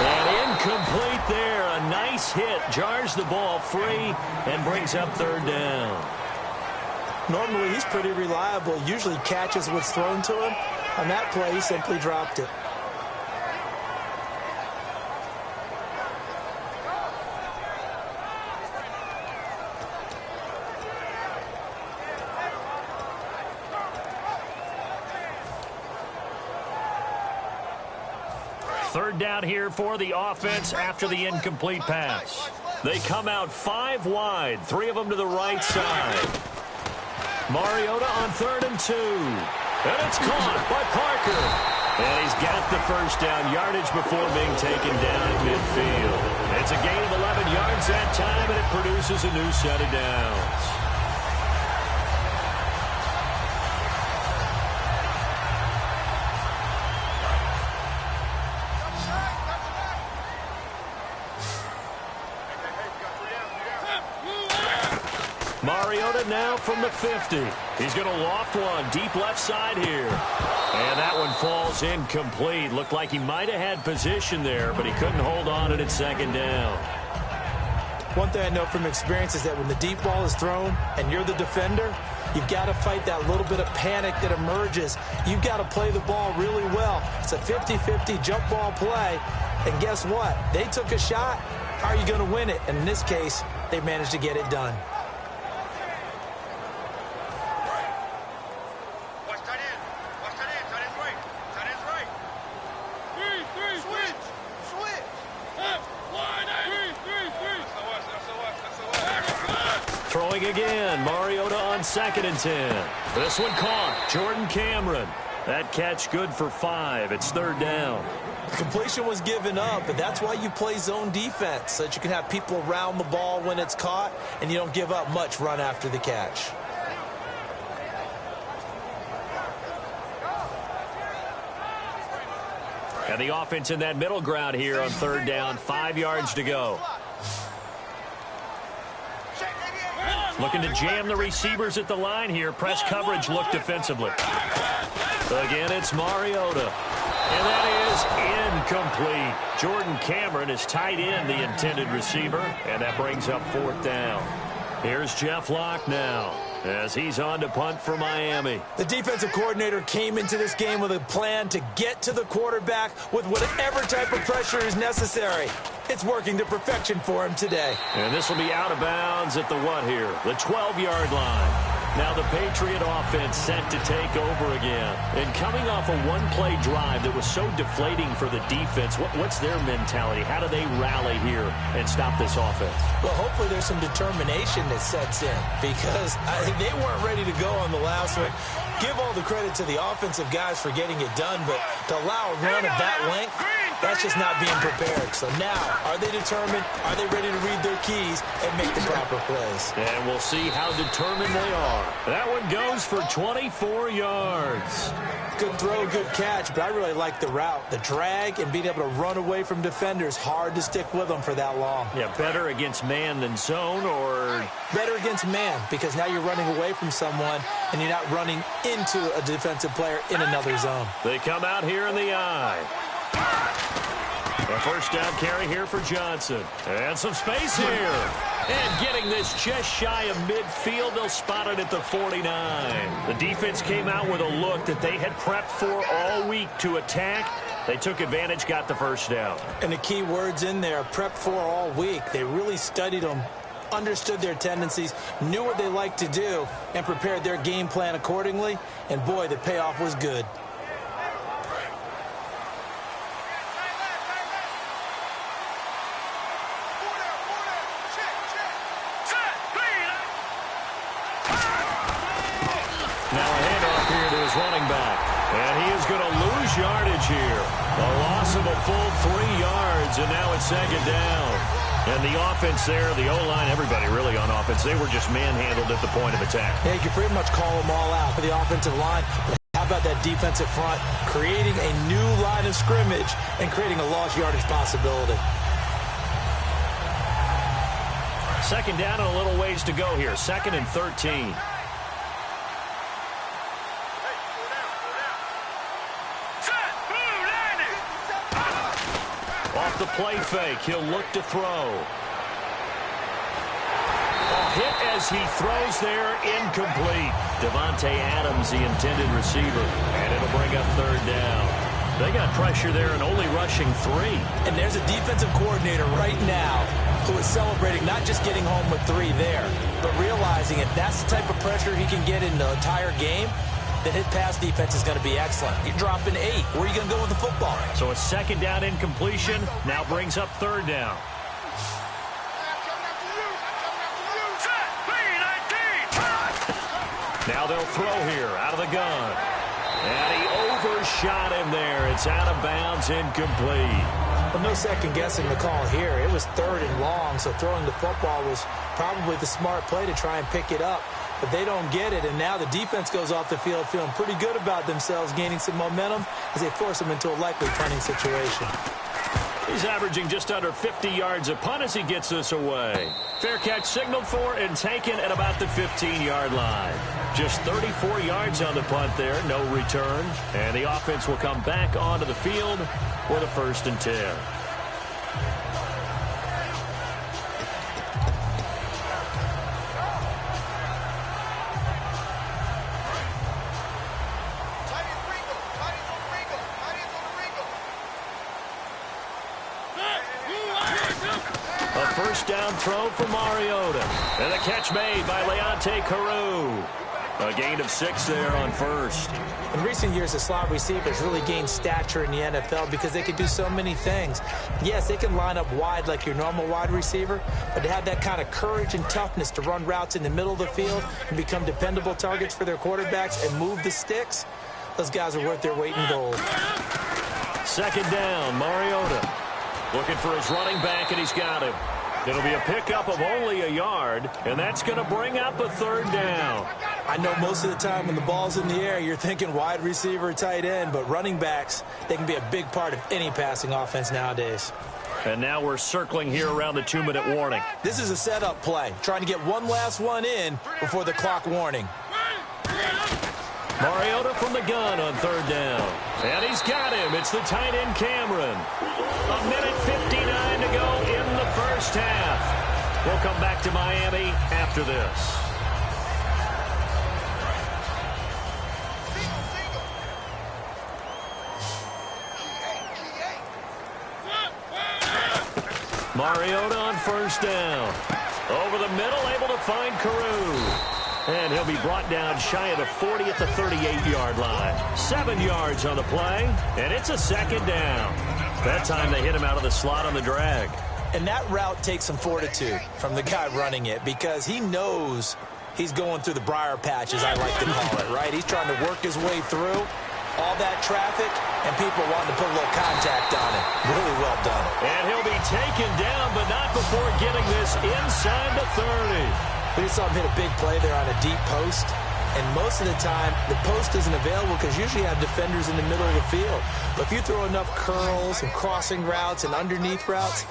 B: And incomplete there. A nice hit. Jars the ball free and brings up 3rd down.
C: Normally, he's pretty reliable. Usually catches what's thrown to him. On that play, he simply dropped it.
B: Third down here for the offense after the incomplete pass. They come out 5 wide, 3 of them to the right side. Mariota on 3rd and 2. And it's caught by Parker. And he's got the first down, yardage before being taken down at midfield. It's a gain of 11 yards that time, and it produces a new set of downs. Mariota now from the 50. He's going to loft one deep left side here. And that one falls incomplete. Looked like he might have had position there, but he couldn't hold on at 2nd down.
C: One thing I know from experience is that when the deep ball is thrown and you're the defender, you've got to fight that little bit of panic that emerges. You've got to play the ball really well. It's a 50-50 jump ball play. And guess what? They took a shot. How are you going to win it? And in this case, they managed to get it done.
B: Throwing again, Mariota on 2nd and 10. This one caught, Jordan Cameron. That catch good for 5. It's 3rd down.
C: The completion was given up, but that's why you play zone defense, so that you can have people around the ball when it's caught, and you don't give up much run after the catch.
B: And the offense in that middle ground here on 3rd down, 5 yards to go. Looking to jam the receivers at the line here. Press coverage look defensively. Again, it's Mariota. And that is incomplete. Jordan Cameron is tight end, the intended receiver. And that brings up 4th down. Here's Jeff Locke now as he's on to punt for Miami.
C: The defensive coordinator came into this game with a plan to get to the quarterback with whatever type of pressure is necessary. It's working to perfection for him today.
B: And this will be out of bounds at the what here? The 12-yard line. Now the Patriot offense set to take over again. And coming off a one-play drive that was so deflating for the defense, what's their mentality? How do they rally here and stop this offense?
C: Well, hopefully there's some determination that sets in because they weren't ready to go on the last one. Give all the credit to the offensive guys for getting it done, but to allow a run of that length, that's just not being prepared. So now, are they determined? Are they ready to read their keys and make the proper plays?
B: And we'll see how determined they are. That one goes for 24 yards.
C: Good throw, good catch, but I really like the route. The drag and being able to run away from defenders, hard to stick with them for that long.
B: Yeah, better against man than zone, or?
C: Better against man, because now you're running away from someone and you're not running into a defensive player in another zone.
B: They come out here in the eye. A first down carry here for Johnson. And some space here. And getting this just shy of midfield, they'll spot it at the 49. The defense came out with a look that they had prepped for all week to attack. They took advantage, got the first down.
C: And the key words in there, prepped for all week. They really studied them, understood their tendencies, knew what they liked to do, and prepared their game plan accordingly. And boy, the payoff was good.
B: Running back, and he is going to lose yardage here. A loss of a full 3 yards, and now it's 2nd down. And the offense there, the O-line, everybody really on offense, they were just manhandled at the point of attack.
C: Yeah, you can pretty much call them all out for the offensive line. But how about that defensive front, creating a new line of scrimmage and creating a lost yardage possibility.
B: 2nd down and a little ways to go here. 2nd and 13. Off the play fake, he'll look to throw. Hit as he throws there, incomplete. Davante Adams, the intended receiver, and it'll bring up third down. They got pressure there and only rushing 3.
C: And there's a defensive coordinator right now who is celebrating not just getting home with 3 there, but realizing if that's the type of pressure he can get in the entire game, then his pass defense is going to be excellent. You're dropping 8. Where are you going to go with the football?
B: So a second down incompletion now brings up third down. Now they'll throw here out of the gun. And he overshot him there. It's out of bounds, incomplete.
C: Well, no second guessing the call here. It was 3rd and long, so throwing the football was probably the smart play to try and pick it up. But they don't get it, and now the defense goes off the field feeling pretty good about themselves, gaining some momentum as they force them into a likely punting situation.
B: He's averaging just under 50 yards a punt as he gets this away. Fair catch signaled for and taken at about the 15-yard line. Just 34 yards on the punt there, no return. And the offense will come back onto the field with a 1st and 10. First down throw for Mariota. And the catch made by Leonte Carew. A gain of 6 there on first.
C: In recent years, the slot receivers really gained stature in the NFL because they can do so many things. Yes, they can line up wide like your normal wide receiver, but to have that kind of courage and toughness to run routes in the middle of the field and become dependable targets for their quarterbacks and move the sticks, those guys are worth their weight in gold.
B: Second down, Mariota. Looking for his running back, and he's got him. It'll be a pickup of only a yard, and that's going to bring up a 3rd down.
C: I know most of the time when the ball's in the air, you're thinking wide receiver, tight end, but running backs, they can be a big part of any passing offense nowadays.
B: And now we're circling here around the 2-minute warning.
C: This is a setup play, trying to get one last one in before the clock warning.
B: Mariota from the gun on 3rd down. And he's got him. It's the tight end Cameron. 1:59 to go in the first half. We'll come back to Miami after this. Mariota on 1st down. Over the middle, able to find Carew. And he'll be brought down shy of the 40 at the 38-yard line. 7 yards on the play, and it's a 2nd down. That time they hit him out of the slot on the drag.
C: And that route takes some fortitude from the guy running it because he knows he's going through the briar patch, as I like to call it, right? He's trying to work his way through all that traffic and people wanting to put a little contact on it. Really well done.
B: And he'll be taken down, but not before getting this inside the 30.
C: We just saw him hit a big play there on a deep post. And most of the time, the post isn't available because usually you have defenders in the middle of the field. But if you throw enough curls and crossing routes and underneath routes,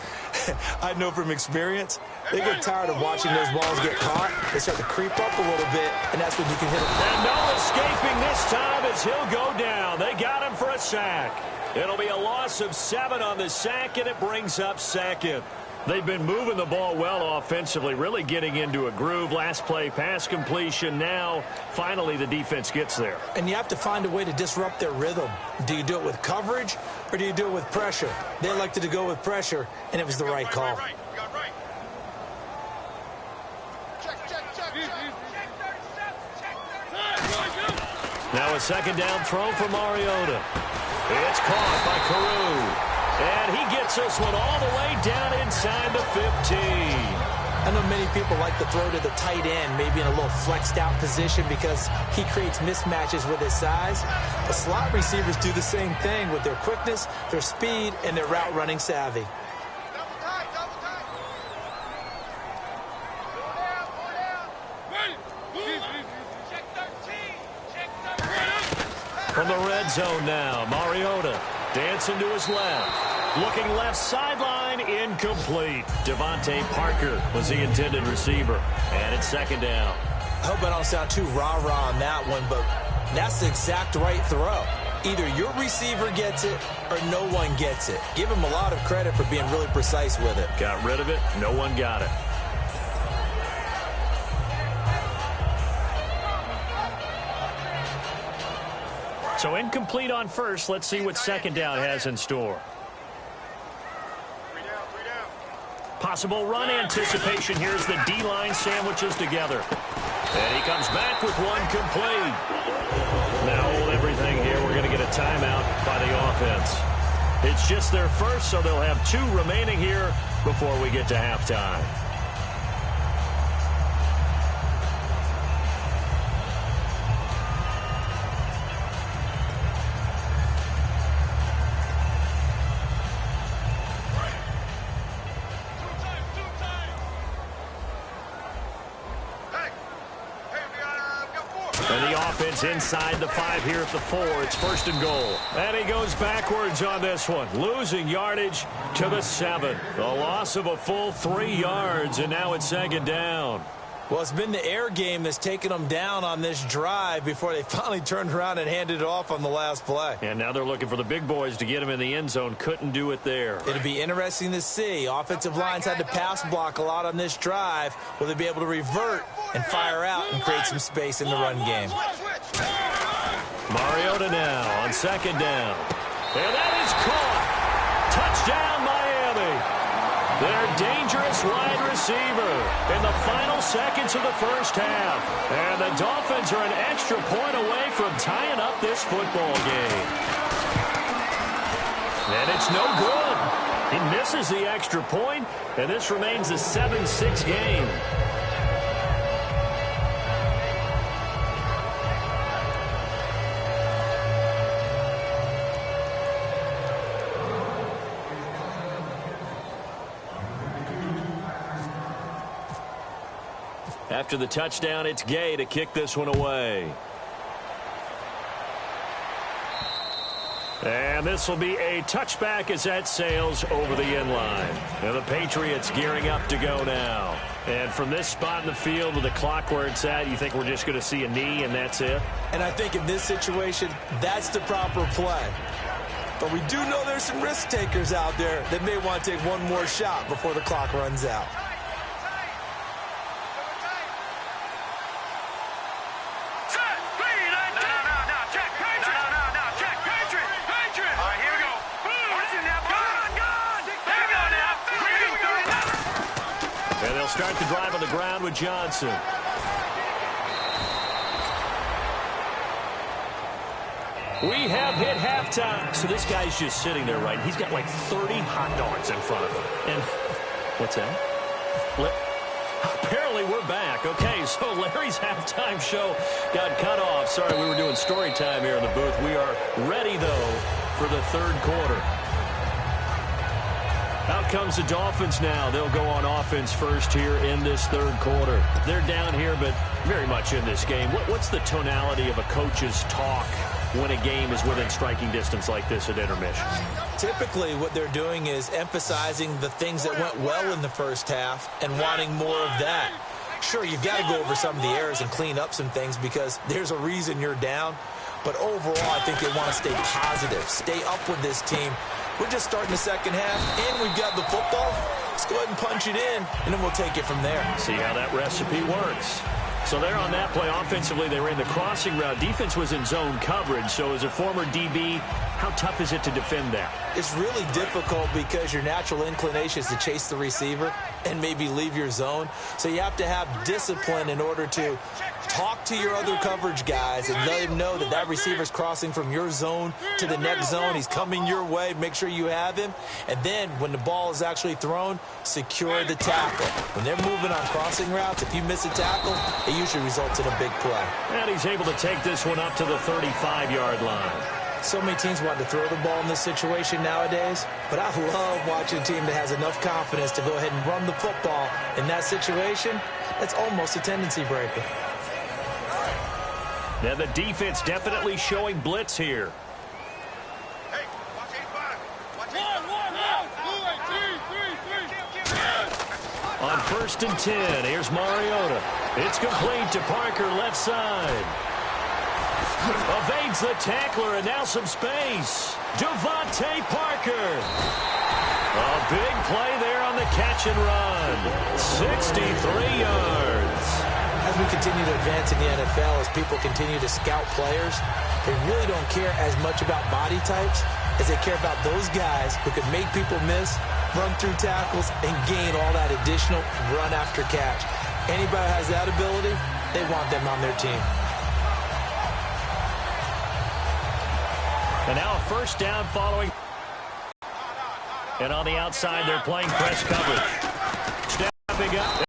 C: I know from experience, they get tired of watching those balls get caught. They start to creep up a little bit, and that's when you can hit them.
B: And no escaping this time as he'll go down. They got him for a sack. It'll be a loss of 7 on the sack, and it brings up 2nd. They've been moving the ball well offensively, really getting into a groove. Last play, pass completion. Now, finally, the defense gets there.
C: And you have to find a way to disrupt their rhythm. Do you do it with coverage, or do you do it with pressure? They elected to go with pressure, and it was the right call.
B: Now a 2nd down throw for Mariota. It's caught by Carew. And he gets this one all the way down inside the 15.
C: I know many people like to throw to the tight end, maybe in a little flexed out position because he creates mismatches with his size. But slot receivers do the same thing with their quickness, their speed, and their route running savvy.
B: From the red zone now, Mariota dancing to his left. Looking left sideline, incomplete. Devontae Parker was the intended receiver. And it's 2nd down.
C: I hope I don't sound too rah-rah on that one, but that's the exact right throw. Either your receiver gets it or no one gets it. Give him a lot of credit for being really precise with it.
B: Got rid of it. No one got it. So incomplete on first. Let's see what second down has in store. Possible run anticipation. Here's the D-line sandwiches together. And he comes back with one complete. Now hold everything here. We're going to get a timeout by the offense. It's just their first, so they'll have 2 remaining here before we get to halftime. And the offense inside the 5 here at the 4. It's 1st and goal. And he goes backwards on this one, losing yardage to the 7. A loss of a full 3 yards, and now it's 2nd down.
C: Well, it's been the air game that's taken them down on this drive before they finally turned around and handed it off on the last play.
B: And now they're looking for the big boys to get him in the end zone. Couldn't do it there.
C: It'll be interesting to see. Offensive lines had to pass block a lot on this drive. Will they be able to revert and fire out and create some space in the run game?
B: Mariota now on 2nd down. And that is caught. Touchdown, Miami. Their dangerous wide receiver in the final seconds of the first half. And the Dolphins are an extra point away from tying up this football game. And it's no good. He misses the extra point, and this remains a 7-6 game. After the touchdown, it's Gay to kick this one away. And this will be a touchback as that sails over the end line. And the Patriots gearing up to go now. And from this spot in the field with the clock where it's at, you think we're just going to see a knee and that's it?
C: And I think in this situation, that's the proper play. But we do know there's some risk takers out there that may want to take one more shot before the clock runs out.
B: Start the drive on the ground with Johnson. We have hit halftime. So this guy's just sitting there, right? He's got like 30 hot dogs in front of him. And what's that? Apparently we're back. Okay, so Larry's halftime show got cut off. Sorry, we were doing story time here in the booth. We are ready, though, for the 3rd quarter. Out comes the Dolphins now. They'll go on offense first here in this 3rd quarter. They're down here, but very much in this game. What's the tonality of a coach's talk when a game is within striking distance like this at intermission?
C: Typically, what they're doing is emphasizing the things that went well in the first half and wanting more of that. Sure, you've got to go over some of the errors and clean up some things because there's a reason you're down. But overall, I think they want to stay positive, stay up with this team. We're just starting the second half, and we've got the football. Let's go ahead and punch it in, and then we'll take it from there.
B: See how that recipe works. So they're on that play. Offensively, they ran the crossing route. Defense was in zone coverage. So as a former DB, how tough is it to defend that?
C: It's really difficult because your natural inclination is to chase the receiver and maybe leave your zone. So you have to have discipline in order to talk to your other coverage guys and let them know that that receiver's crossing from your zone to the next zone. He's coming your way. Make sure you have him. And then when the ball is actually thrown, secure the tackle. When they're moving on crossing routes, if you miss a tackle, it usually results in a big play.
B: And he's able to take this one up to the 35-yard line.
C: So many teams want to throw the ball in this situation nowadays, but I love watching a team that has enough confidence to go ahead and run the football. In that situation, that's almost a tendency breaker.
B: Now the defense definitely showing blitz here.
D: Hey, watch 8-5. Watch 8-5.
B: On 1st and 10, here's Mariota. It's complete to Parker, left side. Evades the tackler, and now some space. Devontae Parker. A big play there on the catch and run. 63 yards.
C: as we continue to advance in the NFL, as people continue to scout players, they really don't care as much about body types as they care about those guys who can make people miss, run through tackles, and gain all that additional run after catch. Anybody who has that ability, they want them on their team.
B: And now a first down following. And on the outside, they're playing press coverage. Stepping up.